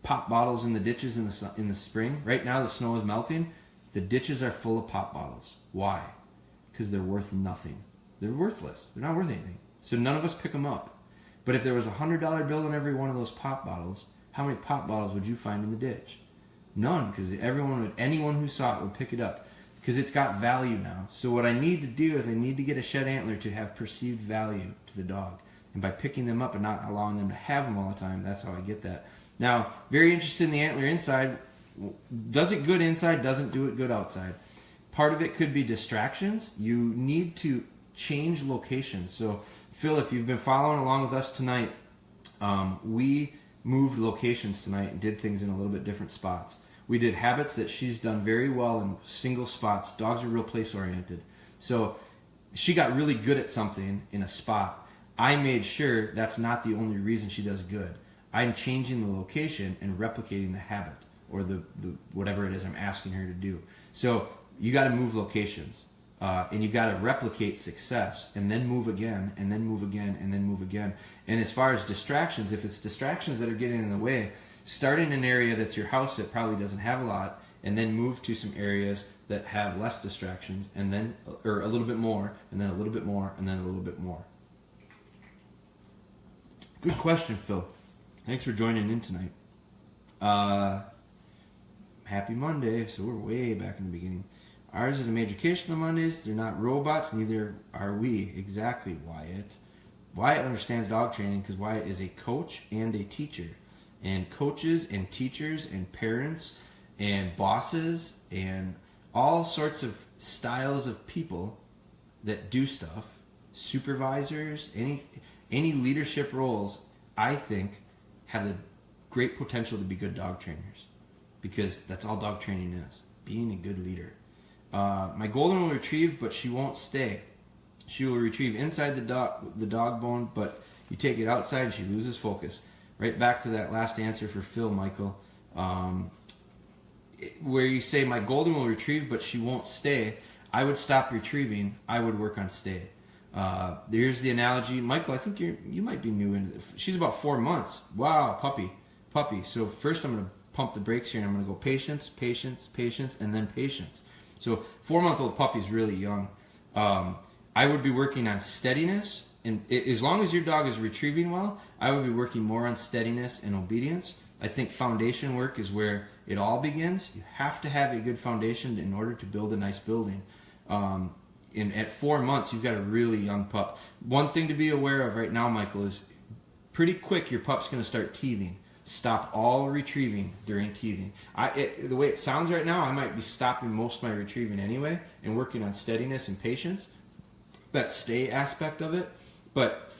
Pop bottles in the ditches in the spring. Right now the snow is melting. The ditches are full of pop bottles. Why? Because they're worth nothing. They're worthless. They're not worth anything. So none of us pick them up. But if there was a $100 bill in every one of those pop bottles, how many pop bottles would you find in the ditch? None, because anyone who saw it would pick it up, because it's got value now. So what I need to do is I need to get a shed antler to have perceived value to the dog. And by picking them up and not allowing them to have them all the time, that's how I get that. Now, very interested in the antler inside. Does it good inside, doesn't do it good outside. Part of it could be distractions. You need to change locations. So, Phil, if you've been following along with us tonight, we moved locations tonight and did things in a little bit different spots. We did habits that she's done very well in single spots. Dogs are real place oriented. So she got really good at something in a spot. I made sure that's not the only reason she does good. I'm changing the location and replicating the habit, or the whatever it is I'm asking her to do. So you got to move locations, and you got to replicate success, and then move again, and then move again, and then move again. And as far as distractions, if it's distractions that are getting in the way, start in an area that's your house that probably doesn't have a lot, and then move to some areas that have less distractions, and then, or a little bit more, and then a little bit more, and then a little bit more. Good question, Phil. Thanks for joining in tonight. Happy Monday. So we're way back in the beginning. Ours is a major case of the Mondays. They're not robots, neither are we. Exactly, Wyatt. Wyatt understands dog training because Wyatt is a coach and a teacher. And coaches and teachers and parents and bosses and all sorts of styles of people that do stuff, supervisors, any leadership roles, I think, have the great potential to be good dog trainers, because that's all dog training is, being a good leader. My golden will retrieve, but she won't stay. She will retrieve inside the dog bone, but you take it outside and she loses focus. Right back to that last answer for Phil, Michael, where you say my golden will retrieve, but she won't stay. I would stop retrieving. I would work on stay. Here's the analogy, Michael. I think you might be new in. She's about 4 months. Wow, puppy. So first I'm going to pump the brakes here and I'm going to go patience, patience, patience, and then patience. So 4-month-old puppy's really young. I would be working on steadiness, and as long as your dog is retrieving well, I would be working more on steadiness and obedience. I think foundation work is where it all begins. You have to have a good foundation in order to build a nice building. And at 4 months, you've got a really young pup. One thing to be aware of right now, Michael, is pretty quick your pup's going to start teething. Stop all retrieving during teething. The way it sounds right now, I might be stopping most of my retrieving anyway and working on steadiness and patience, that stay aspect of it. But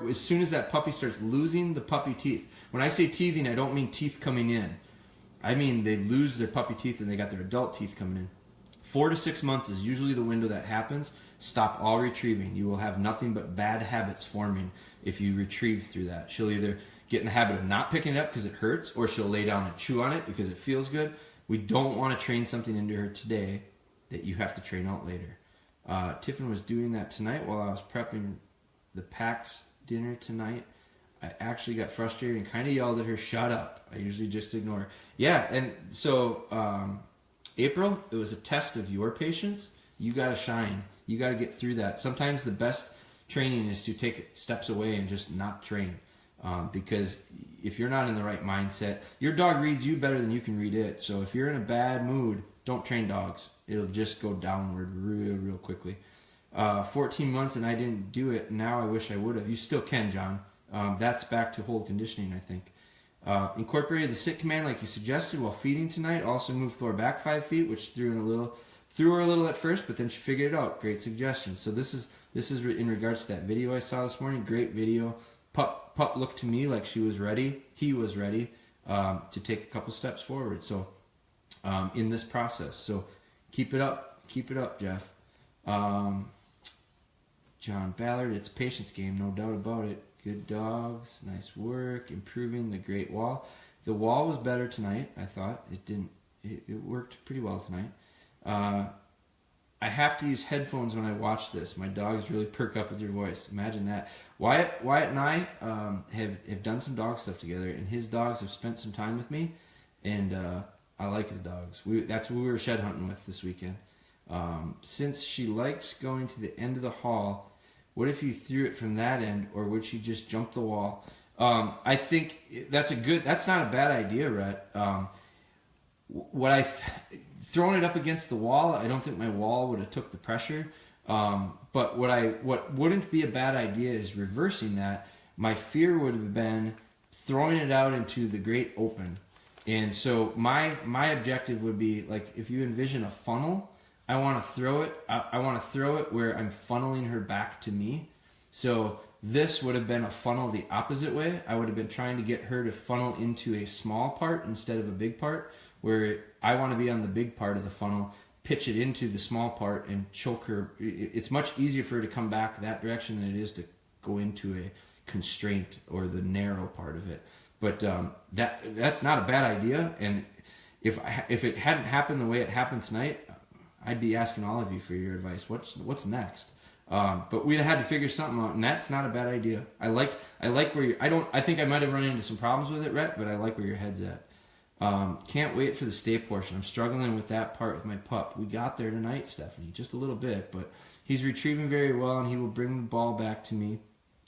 as soon as that puppy starts losing the puppy teeth, when I say teething, I don't mean teeth coming in. I mean they lose their puppy teeth and they got their adult teeth coming in. 4 to 6 months is usually the window that happens. Stop all retrieving. You will have nothing but bad habits forming if you retrieve through that. She'll either get in the habit of not picking it up because it hurts, or she'll lay down and chew on it because it feels good. We don't want to train something into her today that you have to train out later. Tiffin was doing that tonight while I was prepping the PAX dinner tonight. I actually got frustrated and kind of yelled at her, "Shut up." I usually just ignore her. Yeah, and so April, it was a test of your patience. You got to shine. You got to get through that. Sometimes the best training is to take steps away and just not train. Because if you're not in the right mindset, your dog reads you better than you can read it. So if you're in a bad mood, don't train dogs. It'll just go downward real quickly. 14 months and I didn't do it. Now I wish I would have. You still can, John. That's back to hold conditioning, I think. Incorporated the sit command like you suggested while feeding tonight. Also moved Thor back 5 feet, which threw her a little at first, but then she figured it out. Great suggestion. So this is in regards to that video I saw this morning. Great video. Pup looked to me like she was ready. He was ready to take a couple steps forward. So in this process, so keep it up, Jeff. John Ballard, it's a patience game, no doubt about it. Good dogs, nice work, improving the great wall. The wall was better tonight, I thought. It worked pretty well tonight. I have to use headphones when I watch this. My dogs really perk up with your voice. Imagine that. Wyatt and I have done some dog stuff together, and his dogs have spent some time with me, and I like his dogs. That's what we were shed hunting with this weekend. Since she likes going to the end of the hall, what if you threw it from that end, or would she just jump the wall? I think that's not a bad idea, Rhett. Throwing it up against the wall, I don't think my wall would have took the pressure. But what wouldn't be a bad idea is reversing that. My fear would have been throwing it out into the great open. And so my objective would be, like, if you envision a funnel, I want to throw it. I want to throw it where I'm funneling her back to me. So this would have been a funnel the opposite way. I would have been trying to get her to funnel into a small part instead of a big part, where I want to be on the big part of the funnel, pitch it into the small part and choke her. It's much easier for her to come back that direction than it is to go into a constraint or the narrow part of it. But that's not a bad idea. And if it hadn't happened the way it happened tonight, I'd be asking all of you for your advice. What's next? But we had to figure something out, and that's not a bad idea. I like where you're. I think I might have run into some problems with it, Rhett, but I like where your head's at. Can't wait for the stay portion. I'm struggling with that part with my pup. We got there tonight, Stephanie, just a little bit, but he's retrieving very well, and he will bring the ball back to me,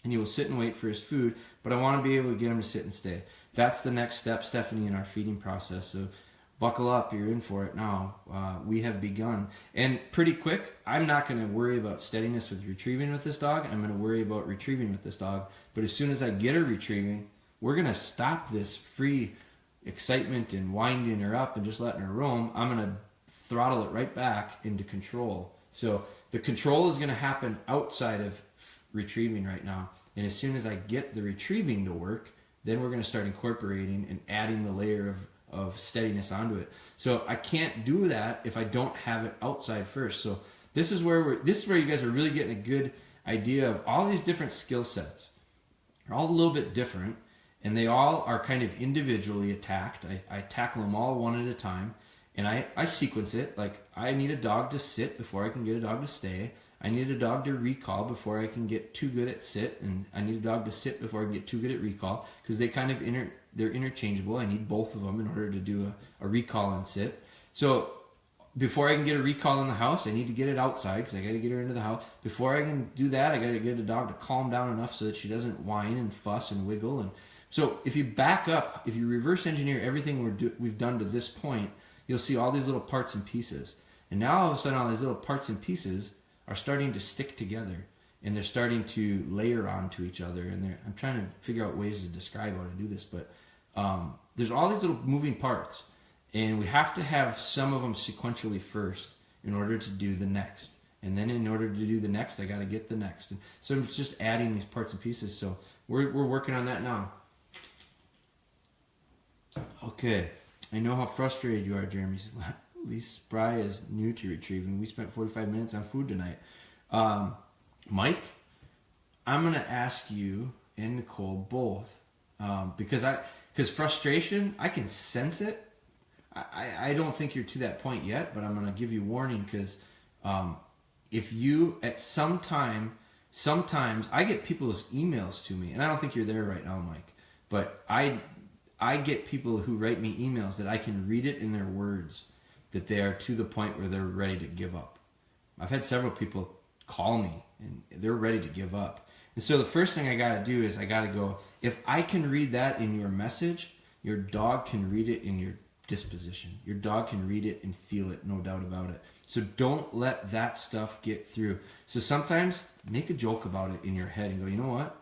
and he will sit and wait for his food, but I want to be able to get him to sit and stay. That's the next step, Stephanie, in our feeding process. So buckle up, you're in for it now. We have begun. And pretty quick, I'm not going to worry about steadiness with retrieving with this dog. I'm going to worry about retrieving with this dog. But as soon as I get her retrieving, we're going to stop this free excitement and winding her up and just letting her roam. I'm going to throttle it right back into control. So the control is going to happen outside of retrieving right now. And as soon as I get the retrieving to work, then we're going to start incorporating and adding the layer of steadiness onto it. So I can't do that if I don't have it outside first. So this is where you guys are really getting a good idea of all these different skill sets. They're all a little bit different, and they all are kind of individually attacked. I tackle them all one at a time, and I sequence it. Like, I need a dog to sit before I can get a dog to stay. I need a dog to recall before I can get too good at sit, and I need a dog to sit before I can get too good at recall, because they kind of they're interchangeable. I need both of them in order to do a recall and sit. So before I can get a recall in the house, I need to get it outside because I got to get her into the house. Before I can do that, I got to get the dog to calm down enough so that she doesn't whine and fuss and wiggle. And so if you back up, if you reverse engineer everything we've done to this point, you'll see all these little parts and pieces. And now all of a sudden, all these little parts and pieces are starting to stick together, and they're starting to layer onto each other. And I'm trying to figure out ways to describe how to do this, but there's all these little moving parts. And we have to have some of them sequentially first in order to do the next. And then in order to do the next, I got to get the next. And so it's just adding these parts and pieces. So we're working on that now. Okay. I know how frustrated you are, Jeremy. At least Spry is new to retrieving. We spent 45 minutes on food tonight. Mike, I'm going to ask you and Nicole both because frustration, I can sense it. I don't think you're to that point yet, but I'm going to give you warning because if you at sometimes I get people's emails to me, and I don't think you're there right now, Mike, but I get people who write me emails that I can read it in their words that they are to the point where they're ready to give up. I've had several people call me and they're ready to give up. And so the first thing I got to do is I got to go, if I can read that in your message, your dog can read it in your disposition. Your dog can read it and feel it, no doubt about it. So don't let that stuff get through. So sometimes make a joke about it in your head and go, you know what?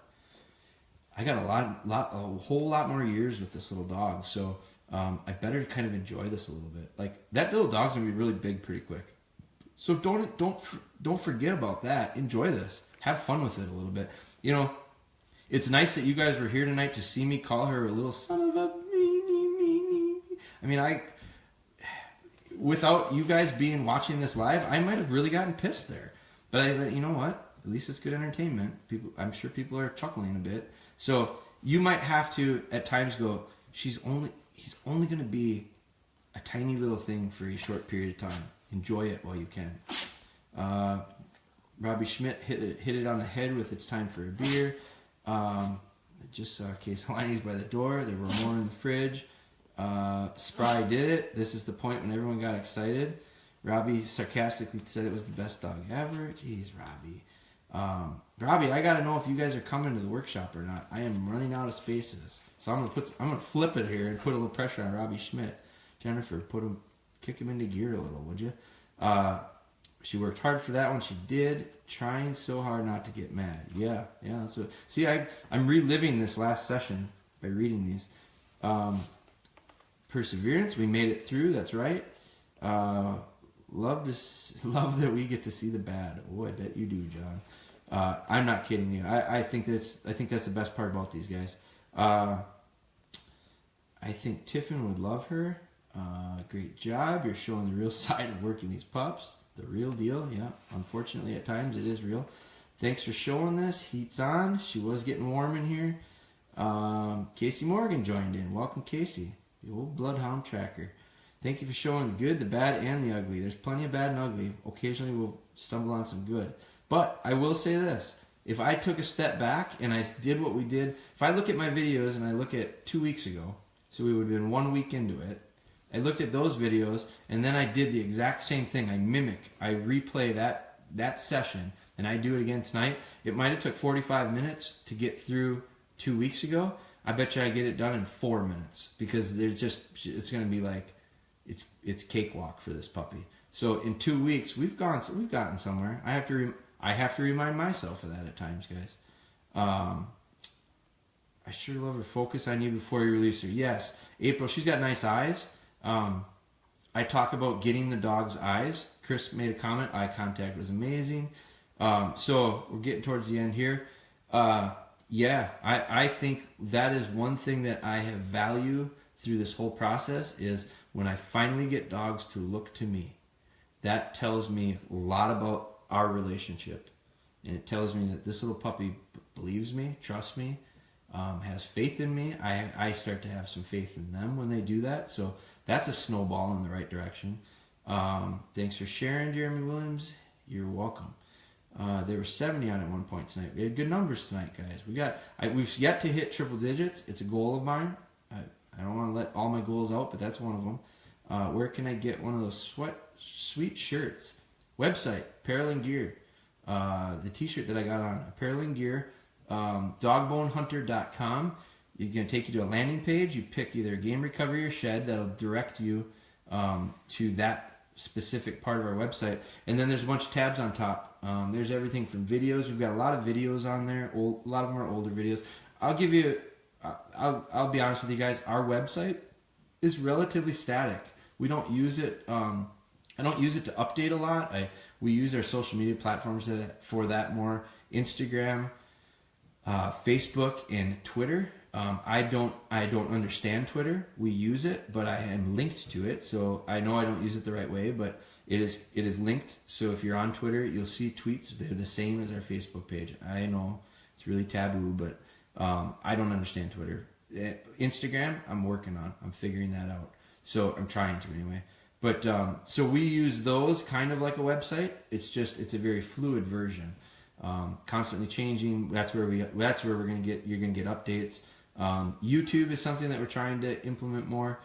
I got a whole lot more years with this little dog, so I better kind of enjoy this a little bit. Like that little dog's gonna be really big pretty quick. So don't forget about that. Enjoy this. Have fun with it a little bit. You know, it's nice that you guys were here tonight to see me call her a little son of a meanie. I mean, without you guys watching this live, I might have really gotten pissed there. But you know what? At least it's good entertainment. I'm sure people are chuckling a bit. So you might have to at times go, he's only going to be a tiny little thing for a short period of time. Enjoy it while you can. Robbie Schmidt hit it on the head with it's time for a beer. I just saw a case of Liney's by the door. There were more in the fridge. Spry did it. This is the point when everyone got excited. Robbie sarcastically said it was the best dog ever. Jeez, Robbie. Robbie, I gotta know if you guys are coming to the workshop or not. I am running out of spaces, so I'm gonna flip it here and put a little pressure on Robbie Schmidt. Jennifer, kick him into gear a little, would you? She worked hard for that one. She did, trying so hard not to get mad. Yeah. That's what. See, I'm reliving this last session by reading these. Perseverance, we made it through. That's right. Love that we get to see the bad. Oh, I bet you do, John. I'm not kidding you. I think that's the best part about these guys. I think Tiffin would love her. Great job. You're showing the real side of working these pups. The real deal. Yeah. Unfortunately, at times it is real. Thanks for showing this. Heat's on. She was getting warm in here. Casey Morgan joined in. Welcome, Casey. The old bloodhound tracker. Thank you for showing the good, the bad, and the ugly. There's plenty of bad and ugly. Occasionally we'll stumble on some good. But I will say this. If I took a step back and I did what we did, if I look at my videos and I look at 2 weeks ago, so we would have been 1 week into it, I looked at those videos and then I did the exact same thing. I replay that session and I do it again tonight. It might have took 45 minutes to get through 2 weeks ago. I bet you I get it done in 4 minutes because it's going to be like, it's cakewalk for this puppy. So in 2 weeks, we've gotten somewhere. I have to remind myself of that at times, guys. I sure love her. Focus on you before you release her. Yes, April. She's got nice eyes. I talk about getting the dog's eyes. Chris made a comment. Eye contact was amazing. So we're getting towards the end here. I think that is one thing that I have value through this whole process is when I finally get dogs to look to me. That tells me a lot about our relationship. And it tells me that this little puppy believes me, trusts me, has faith in me. I start to have some faith in them when they do that. So that's a snowball in the right direction. Thanks for sharing, Jeremy Williams. You're welcome. There were 70 on at one point tonight. We had good numbers tonight, guys. We've yet to hit triple digits. It's a goal of mine. I don't want to let all my goals out, but that's one of them. Where can I get one of those sweet shirts? Website, Apparel and Gear. The t-shirt that I got on, Apparel and Gear, dogbonehunter.com. You're going to take you to a landing page. You pick either game recovery or shed. That'll direct you to that specific part of our website. And then there's a bunch of tabs on top. There's everything from videos. We've got a lot of videos on there. A lot of them are older videos. I'll be honest with you guys. Our website is relatively static. We don't use it. I don't use it to update a lot. We use our social media platforms for that more. Instagram, Facebook, and Twitter. I don't understand Twitter. We use it, but I am linked to it, so I know I don't use it the right way, but it is linked. So if you're on Twitter, you'll see tweets. They're the same as our Facebook page. I know it's really taboo, but I don't understand Twitter. Instagram, I'm working on. I'm figuring that out. So I'm trying to anyway. But so we use those kind of like a website. It's a very fluid version, constantly changing. That's where you're gonna get updates. YouTube is something that we're trying to implement more.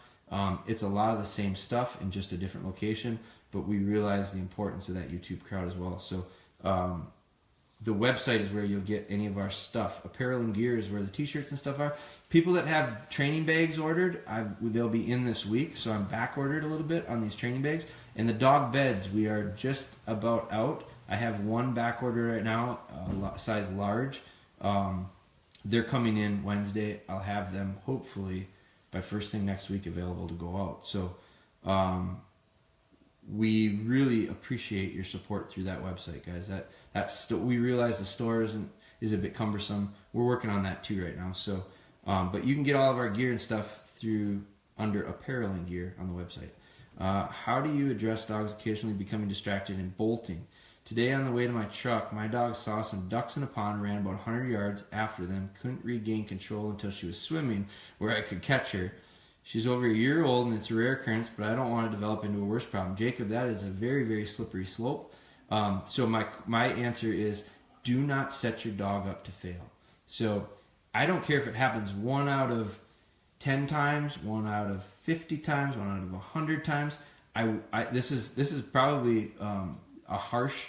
It's a lot of the same stuff in just a different location, but we realize the importance of that YouTube crowd as well. So the website is where you'll get any of our stuff. Apparel and Gear is where the t-shirts and stuff are. People that have training bags ordered, they'll be in this week, so I'm back ordered a little bit on these training bags. And the dog beds, we are just about out. I have one back order right now, size large. They're coming in Wednesday. I'll have them hopefully by first thing next week available to go out. So we really appreciate your support through that website, guys. We realize the store is a bit cumbersome. We're working on that too right now. So, but you can get all of our gear and stuff under Apparel and Gear on the website. How do you address dogs occasionally becoming distracted and bolting? Today on the way to my truck, my dog saw some ducks in a pond, ran about 100 yards after them, couldn't regain control until she was swimming where I could catch her. She's over a year old and it's a rare occurrence, but I don't want to develop into a worse problem. Jacob, that is a very, very slippery slope. So my answer is do not set your dog up to fail. So I don't care if it happens 1 out of 10 times, 1 out of 50 times, 1 out of 100 times. This is probably a harsh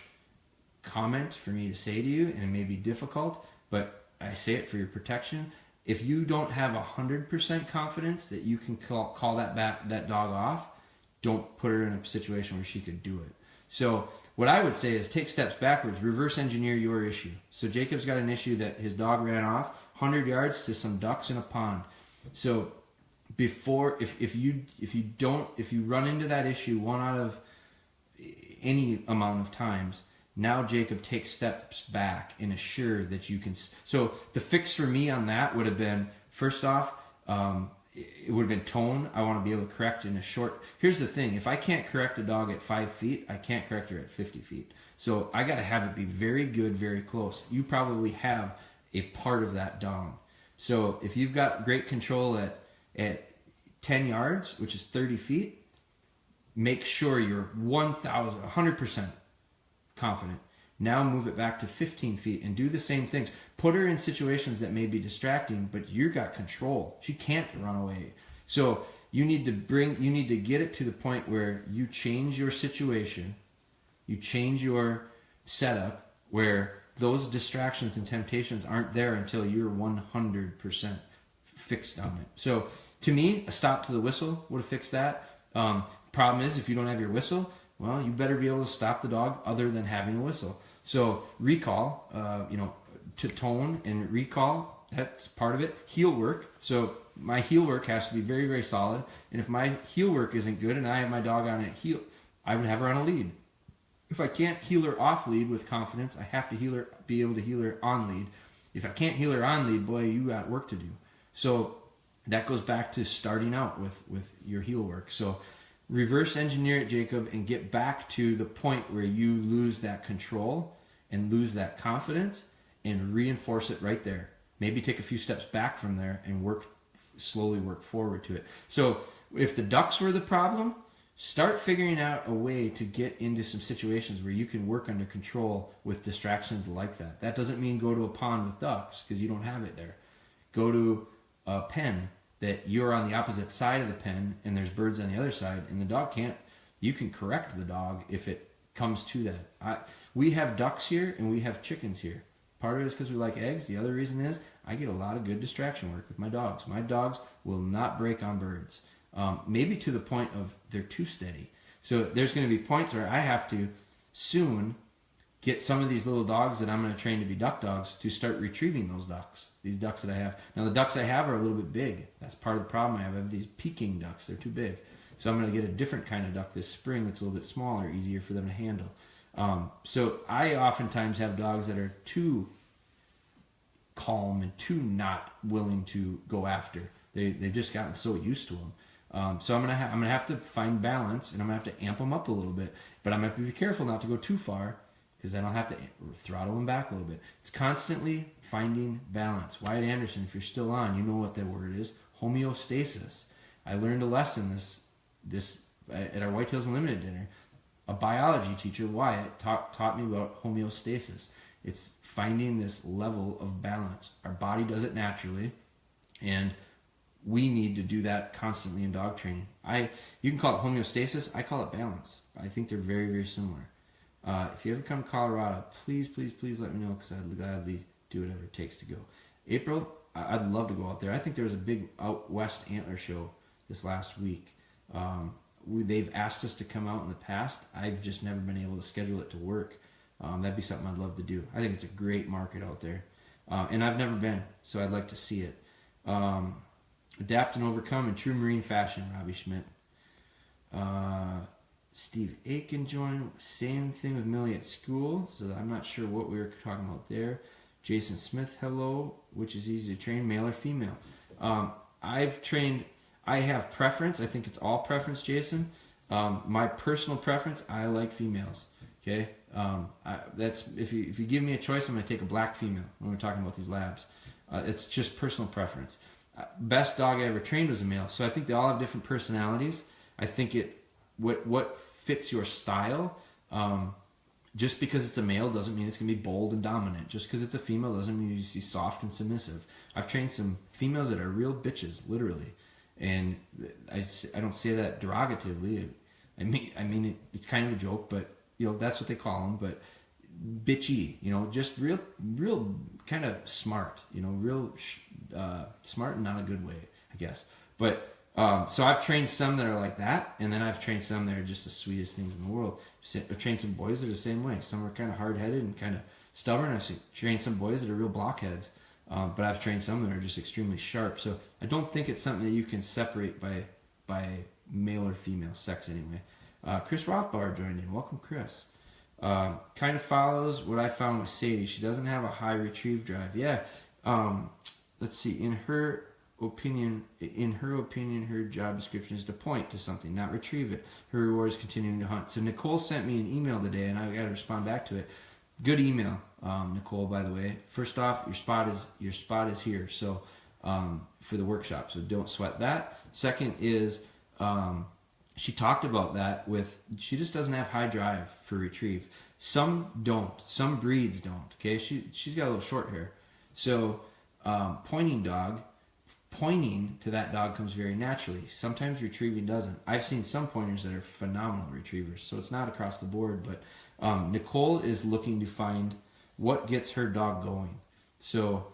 comment for me to say to you, and it may be difficult, but I say it for your protection. If you don't have 100% confidence that you can call that dog off, don't put her in a situation where she could do it. So what I would say is take steps backwards, reverse engineer your issue. So Jacob's got an issue that his dog ran off 100 yards to some ducks in a pond. So if you run into that issue 1 out of any amount of times, now Jacob takes steps back and assure that you can. So the fix for me on that would have been, first off, it would have been tone. I want to be able to correct in a short. Here's the thing: if I can't correct a dog at 5 feet, I can't correct her at 50 feet. So I got to have it be very good, very close. You probably have a part of that down. So if you've got great control at 10 yards, which is 30 feet, make sure you're 100% confident. Now move it back to 15 feet and do the same things. Put her in situations that may be distracting, but you got control. She can't run away. So you need to get it to the point where you change your situation, you change your setup where those distractions and temptations aren't there until you're 100% fixed on it. So to me, a stop to the whistle would have fixed that. Problem is, if you don't have your whistle, well, you better be able to stop the dog other than having a whistle. So recall, to tone and recall, that's part of it. Heel work. So my heel work has to be very, very solid. And if my heel work isn't good and I have my dog on a heel, I would have her on a lead. If I can't heel her off lead with confidence, I have to be able to heel her on lead. If I can't heel her on lead, boy, you got work to do. So that goes back to starting out with your heel work. So reverse engineer it, Jacob, and get back to the point where you lose that control and lose that confidence and reinforce it right there. Maybe take a few steps back from there and slowly work forward to it. So if the ducks were the problem, start figuring out a way to get into some situations where you can work under control with distractions like that. That doesn't mean go to a pond with ducks because you don't have it there. Go to a pen that you're on the opposite side of the pen and there's birds on the other side, and the dog can't. You can correct the dog if it comes to that. We have ducks here and we have chickens here. Part of it is because we like eggs. The other reason is I get a lot of good distraction work with my dogs. My dogs will not break on birds, maybe to the point of they're too steady. So there's going to be points where I have to soon get some of these little dogs that I'm going to train to be duck dogs to start retrieving those ducks, these ducks that I have. Now the ducks I have are a little bit big. That's part of the problem I have. I have these Peking ducks. They're too big. So I'm going to get a different kind of duck this spring that's a little bit smaller, easier for them to handle. So I oftentimes have dogs that are too calm and too not willing to go after. They've just gotten so used to them. So I'm gonna have to find balance, and I'm gonna have to amp them up a little bit. But I'm gonna have to be careful not to go too far, because then I'll have to throttle them back a little bit. It's constantly finding balance. Wyatt Anderson, if you're still on, you know what that word is: homeostasis. I learned a lesson this at our Whitetails Unlimited dinner. A biology teacher, Wyatt, taught me about homeostasis. It's finding this level of balance. Our body does it naturally, and we need to do that constantly in dog training. You can call it homeostasis. I call it balance. I think they're very, very similar. If you ever come to Colorado, please, please, please let me know, because I'd gladly do whatever it takes to go. April, I'd love to go out there. I think there was a big out west antler show this last week. They've asked us to come out in the past. I've just never been able to schedule it to work. That'd be something I'd love to do. I think it's a great market out there. And I've never been, so I'd like to see it. Adapt and overcome in true marine fashion, Robbie Schmidt. Steve Aiken joined. Same thing with Millie at school, so I'm not sure what we were talking about there. Jason Smith, hello. Which is easy to train, male or female? I have preference. I think it's all preference, Jason. My personal preference, I like females. Okay, that's if you give me a choice, I'm going to take a black female when we're talking about these labs. It's just personal preference. Best dog I ever trained was a male, so I think they all have different personalities. I think what fits your style. Just because it's a male doesn't mean it's going to be bold and dominant. Just because it's a female doesn't mean you see soft and submissive. I've trained some females that are real bitches, literally, and I don't say that derogatively. I mean it's kind of a joke, but that's what they call them. But bitchy, just real kind of smart, real smart in not a good way, I guess. But so I've trained some that are like that, and then I've trained some that are just the sweetest things in the world. I've trained some boys that are the same way. Some are kind of hard-headed and kind of stubborn. I've trained some boys that are real blockheads, but I've trained some that are just extremely sharp. So I don't think it's something that you can separate by male or female sex anyway. Chris Rothbauer joined in. Welcome, Chris. Kind of follows what I found with Sadie. She doesn't have a high retrieve drive. Yeah. Let's see. In her opinion, her job description is to point to something, not retrieve it. Her reward is continuing to hunt. So Nicole sent me an email today, and I got to respond back to it. Good email, Nicole. By the way, first off, your spot is here. So for the workshop, so don't sweat that. Second is. She talked about that she just doesn't have high drive for retrieve. Some don't. Some breeds don't. Okay, she's got a little short hair. So pointing to that dog comes very naturally. Sometimes retrieving doesn't. I've seen some pointers that are phenomenal retrievers, so it's not across the board. But Nicole is looking to find what gets her dog going. So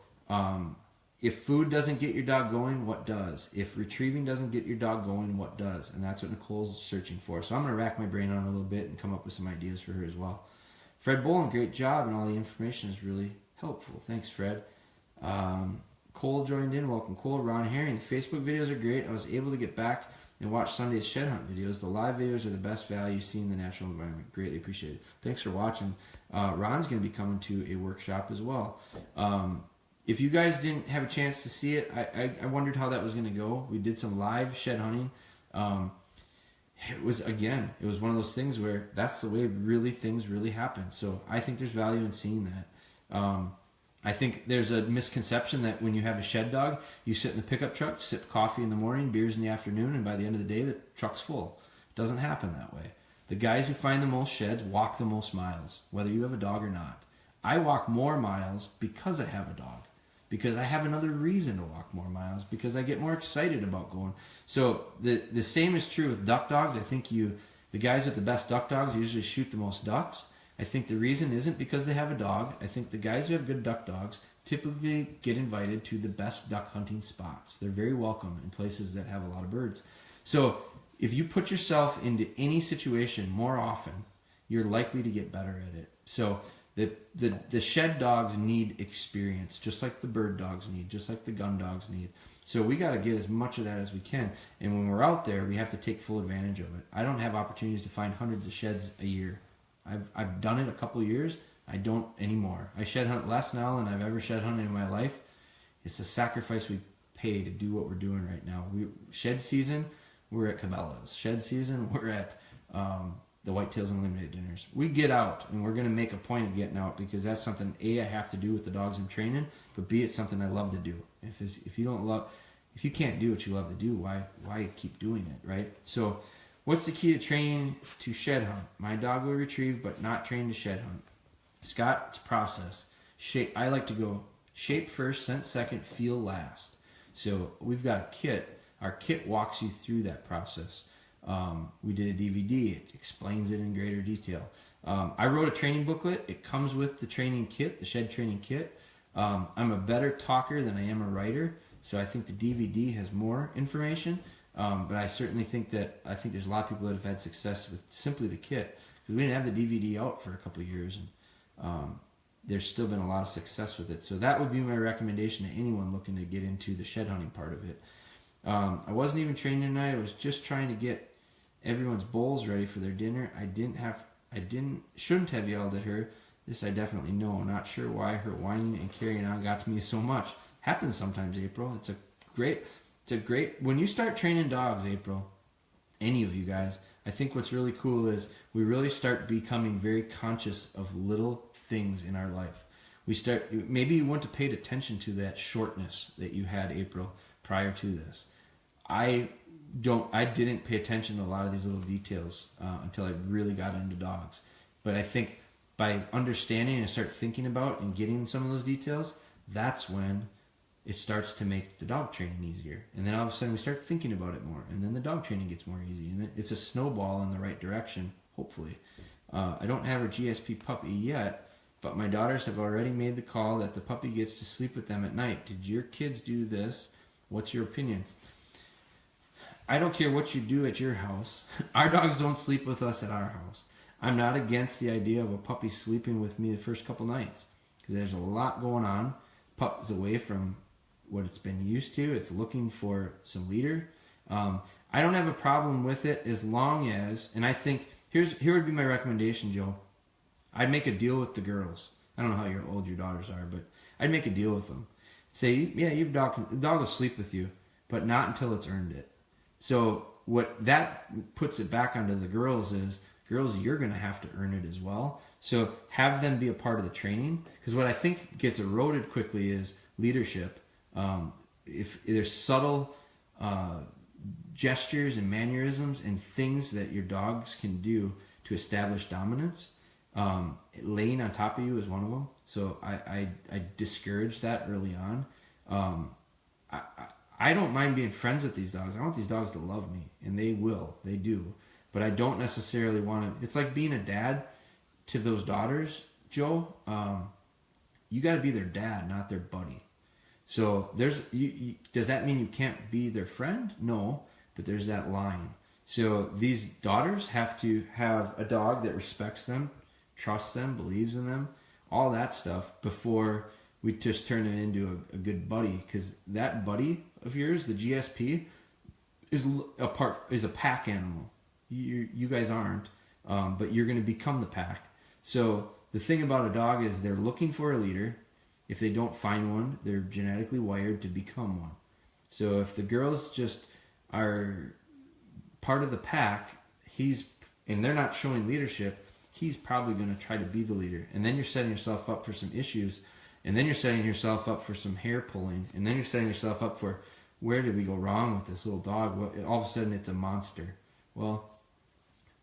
if food doesn't get your dog going, what does? If retrieving doesn't get your dog going, what does? And that's what Nicole's searching for. So I'm going to rack my brain on it a little bit and come up with some ideas for her as well. Fred Bolin, great job, and all the information is really helpful. Thanks, Fred. Cole joined in. Welcome, Cole. Ron Herring, the Facebook videos are great. I was able to get back and watch Sunday's shed hunt videos. The live videos are the best value seen in the natural environment. Greatly appreciated. Thanks for watching. Ron's going to be coming to a workshop as well. If you guys didn't have a chance to see it, I wondered how that was going to go. We did some live shed hunting. It was one of those things where that's the way things really happen. So I think there's value in seeing that. I think there's a misconception that when you have a shed dog, you sit in the pickup truck, sip coffee in the morning, beers in the afternoon, and by the end of the day, the truck's full. It doesn't happen that way. The guys who find the most sheds walk the most miles, whether you have a dog or not. I walk more miles because I have a dog. because I have another reason to walk more miles, because I get more excited about going. So the same is true with duck dogs. I think the guys with the best duck dogs usually shoot the most ducks. I think the reason isn't because they have a dog. I think the guys who have good duck dogs typically get invited to the best duck hunting spots. They're very welcome in places that have a lot of birds. So if you put yourself into any situation more often, you're likely to get better at it. So the shed dogs need experience, just like the bird dogs need, just like the gun dogs need. So we got to get as much of that as we can. And when we're out there, we have to take full advantage of it. I don't have opportunities to find hundreds of sheds a year. I've done it a couple of years. I don't anymore. I shed hunt less now than I've ever shed hunted in my life. It's a sacrifice we pay to do what we're doing right now. Shed season, we're at Cabela's. Shed season, we're at the Whitetails Unlimited dinners. We get out, and we're going to make a point of getting out, because that's something A, I have to do with the dogs I'm training, but B, it's something I love to do. If you can't do what you love to do, why keep doing it, right? So what's the key to training to shed hunt? My dog will retrieve, but not trained to shed hunt. Scott, it's process. Shape. I like to go shape first, scent second, feel last. So we've got a kit. Our kit walks you through that process. We did a DVD. It explains it in greater detail. I wrote a training booklet. It comes with the training kit, the shed training kit. I'm a better talker than I am a writer, so I think the DVD has more information. But I certainly think there's a lot of people that have had success with simply the kit, because we didn't have the DVD out for a couple of years, and there's still been a lot of success with it. So that would be my recommendation to anyone looking to get into the shed hunting part of it. I wasn't even training tonight. I was just trying to get everyone's bowls ready for their dinner. Shouldn't have yelled at her. This I definitely know. Not sure why her whining and carrying on got to me so much. Happens sometimes, April. It's a great, when you start training dogs, April, any of you guys, I think what's really cool is we really start becoming very conscious of little things in our life. Maybe you wouldn't have paid attention to that shortness that you had, April, prior to this. I didn't pay attention to a lot of these little details until I really got into dogs. But I think by understanding and start thinking about and getting some of those details, that's when it starts to make the dog training easier. And then all of a sudden we start thinking about it more, and then the dog training gets more easy, and it's a snowball in the right direction, hopefully. I don't have her GSP puppy yet, but my daughters have already made the call that the puppy gets to sleep with them at night. Did your kids do this? What's your opinion? I don't care what you do at your house. Our dogs don't sleep with us at our house. I'm not against the idea of a puppy sleeping with me the first couple nights, because there's a lot going on. Pup is away from what it's been used to. It's looking for some leader. I don't have a problem with it as long as, and I think, here would be my recommendation, Joe. I'd make a deal with the girls. I don't know how old your daughters are, but I'd make a deal with them. Say, yeah, the dog will sleep with you, but not until it's earned it. So what that puts it back onto the girls is, girls, you're going to have to earn it as well. So have them be a part of the training, because what I think gets eroded quickly is leadership. If there's subtle gestures and mannerisms and things that your dogs can do to establish dominance, laying on top of you is one of them. So I discourage that early on. I don't mind being friends with these dogs. I want these dogs to love me, and they will. They do. But I don't necessarily want to. It's like being a dad to those daughters, Joe. You got to be their dad, not their buddy. So does that mean you can't be their friend? No, but there's that line. So these daughters have to have a dog that respects them, trusts them, believes in them, all that stuff before we just turn it into a good buddy. Because that buddy of yours, the GSP, is a pack animal. You guys aren't, but you're going to become the pack. So the thing about a dog is they're looking for a leader. If they don't find one, they're genetically wired to become one. So if the girls just are part of the pack, and they're not showing leadership, he's probably going to try to be the leader. And then you're setting yourself up for some issues, and then you're setting yourself up for some hair pulling, and then you're setting yourself up for, where did we go wrong with this little dog? Well, all of a sudden it's a monster. Well,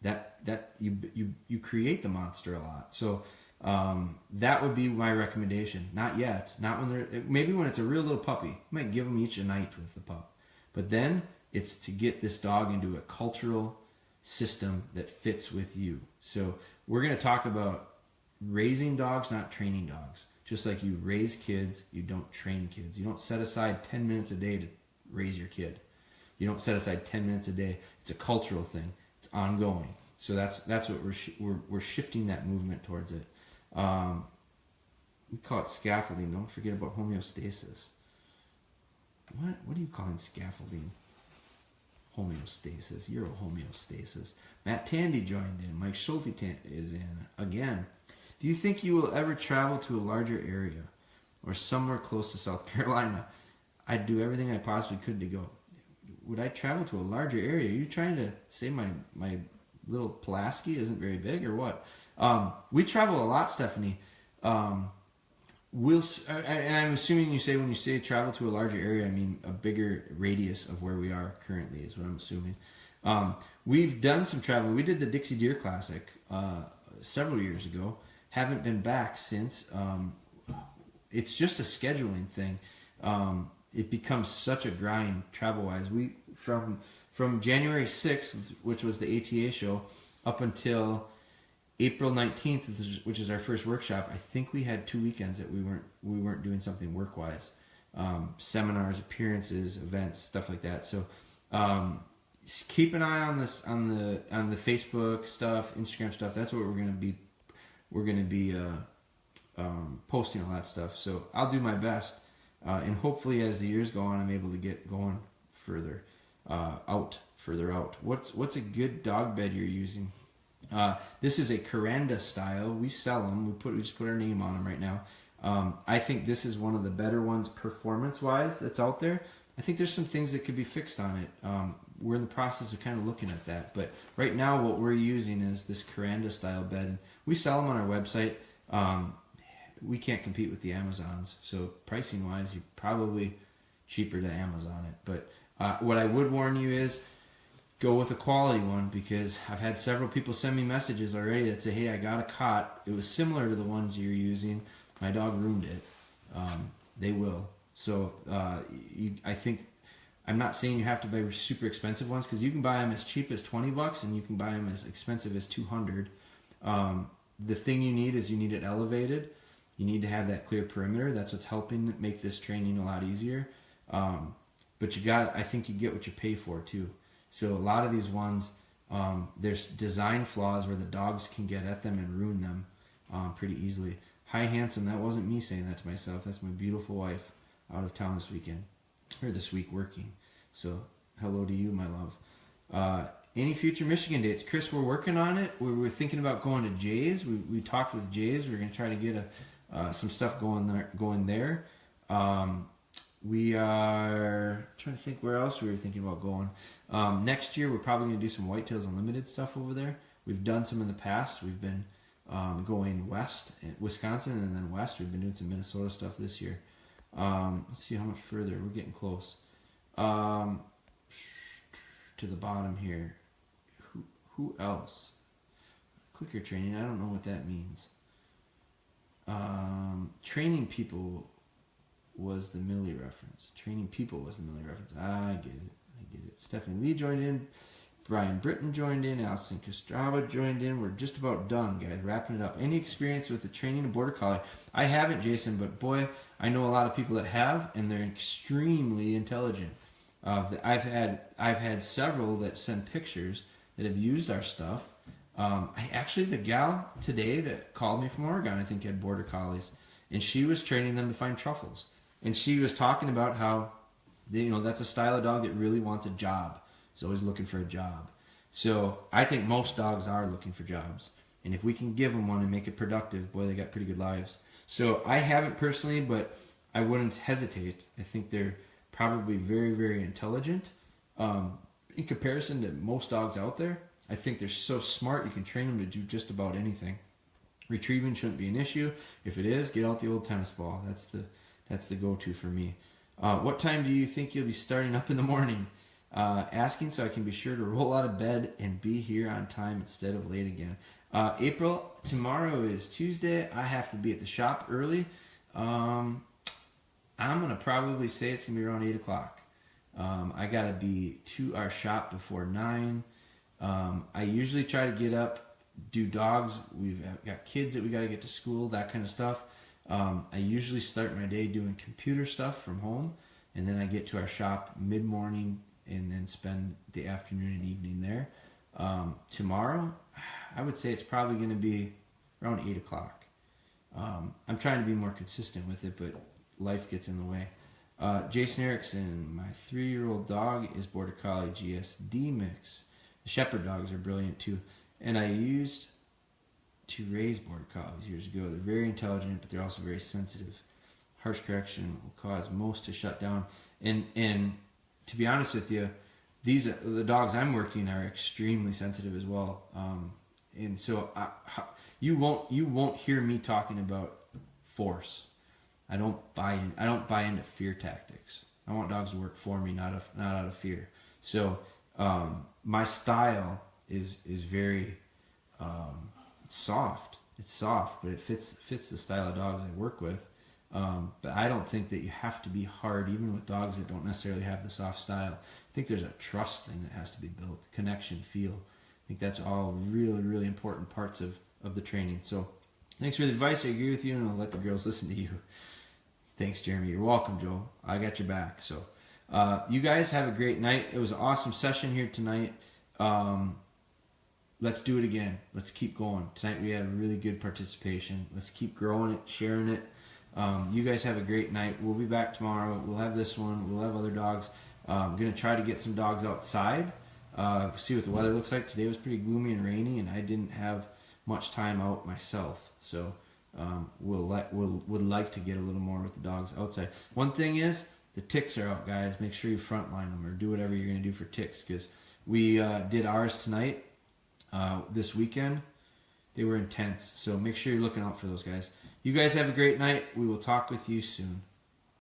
that you create the monster a lot. So That would be my recommendation. Not yet. Not when they're, maybe when it's a real little puppy. You might give them each a night with the pup. But then it's to get this dog into a cultural system that fits with you. So we're going to talk about raising dogs, not training dogs. Just like you raise kids, you don't train kids. You don't set aside 10 minutes a day to raise your kid. You don't set aside 10 minutes a day. It's a cultural thing. It's ongoing. So that's what we're shifting that movement towards it. We call it scaffolding. Don't forget about homeostasis. What are you calling scaffolding? Homeostasis. Euro homeostasis. Matt Tandy joined in. Mike Schulte is in again. Do you think you will ever travel to a larger area or somewhere close to South Carolina? I'd do everything I possibly could to go. Would I travel to a larger area? Are you trying to say my little Pulaski isn't very big or what? We travel a lot, Stephanie. And I'm assuming you say when you say travel to a larger area, I mean a bigger radius of where we are currently is what I'm assuming. We've done some travel. We did the Dixie Deer Classic several years ago. Haven't been back since. It's just a scheduling thing. It becomes such a grind travel-wise. We from January 6th, which was the ATA show, up until April 19th, which is our first workshop, I think we had 2 weekends that we weren't doing something work-wise. Seminars, appearances, events, stuff like that. So keep an eye on this on the Facebook stuff, Instagram stuff. That's what we're gonna be posting all that stuff. So I'll do my best, and hopefully as the years go on, I'm able to get going further out. What's a good dog bed you're using? This is a Caranda style. We sell them. We just put our name on them right now. I think this is one of the better ones performance-wise that's out there. I think there's some things that could be fixed on it. We're in the process of kind of looking at that. But right now what we're using is this Caranda style bed. We sell them on our website. We can't compete with the Amazons. So pricing-wise, you're probably cheaper to Amazon it. But what I would warn you is go with a quality one, because I've had several people send me messages already that say, hey, I got a cot. It was similar to the ones you're using. My dog ruined it. They will. So I think, I'm not saying you have to buy super expensive ones, because you can buy them as cheap as $20 and you can buy them as expensive as $200. The thing you need is you need it elevated. You need to have that clear perimeter. That's what's helping make this training a lot easier. But I think you get what you pay for too. So a lot of these ones, there's design flaws where the dogs can get at them and ruin them pretty easily. Hi, handsome. That wasn't me saying that to myself. That's my beautiful wife out of town this weekend, or this week working. So hello to you, my love. Any future Michigan dates? Chris, we're working on it. We were thinking about going to Jay's. We talked with Jay's. We're going to try to get some stuff going there. We are trying to think where else we were thinking about going. Next year, we're probably going to do some Whitetails Unlimited stuff over there. We've done some in the past. We've been going west, Wisconsin, and then west. We've been doing some Minnesota stuff this year. Let's see how much further. We're getting close. To the bottom here. Who else? Clicker training. I don't know what that means. Training people was the Millie reference. Training people was the Millie reference. I get it. Stephanie Lee joined in. Brian Britton joined in. Alison Kostrava joined in. We're just about done, guys. Wrapping it up. Any experience with the training of Border Collie? I haven't, Jason, but boy, I know a lot of people that have, and they're extremely intelligent. I've had several that send pictures that have used our stuff. Actually, the gal today that called me from Oregon, I think, had Border Collies, and she was training them to find truffles. And she was talking about how, that's a style of dog that really wants a job. He's always looking for a job. So I think most dogs are looking for jobs. And if we can give them one and make it productive, boy, they got pretty good lives. So I haven't personally, but I wouldn't hesitate. I think they're probably very, very intelligent. In comparison to most dogs out there, I think they're so smart you can train them to do just about anything. Retrieving shouldn't be an issue. If it is, get out the old tennis ball. That's the go-to for me. What time do you think you'll be starting up in the morning? Asking so I can be sure to roll out of bed and be here on time instead of late again. April, tomorrow is Tuesday. I have to be at the shop early. I'm going to probably say it's going to be around 8 o'clock. I got to be to our shop before 9. I usually try to get up, do dogs. We've got kids that we got to get to school, that kind of stuff. I usually start my day doing computer stuff from home, and then I get to our shop mid-morning and then spend the afternoon and evening there. Tomorrow, I would say it's probably going to be around 8 o'clock. I'm trying to be more consistent with it, but life gets in the way. Jason Erickson, my 3-year-old dog is Border Collie GSD mix. The Shepherd dogs are brilliant too. And I used to raise Border Collies years ago. They're very intelligent, but they're also very sensitive. Harsh correction will cause most to shut down. And to be honest with you, the dogs I'm working are extremely sensitive as well. And so you won't hear me talking about force. I don't buy into fear tactics. I want dogs to work for me, not out of fear. So my style is very soft. It's soft, but it fits the style of dogs I work with. But I don't think that you have to be hard, even with dogs that don't necessarily have the soft style. I think there's a trust thing that has to be built, connection, feel. I think that's all really, really important parts of the training. So thanks for the advice. I agree with you, and I'll let the girls listen to you. Thanks, Jeremy. You're welcome, Joe. I got your back. So you guys have a great night. It was an awesome session here tonight. Let's do it again. Let's keep going. Tonight we had a really good participation. Let's keep growing it, sharing it. You guys have a great night. We'll be back tomorrow. We'll have this one. We'll have other dogs. I'm going to try to get some dogs outside. See what the weather looks like. Today was pretty gloomy and rainy, and I didn't have much time out myself. So would like to get a little more with the dogs outside. One thing is, the ticks are out, guys. Make sure you frontline them or do whatever you're going to do for ticks, because we did ours tonight. This weekend, they were intense. So make sure you're looking out for those guys. You guys have a great night. We will talk with you soon.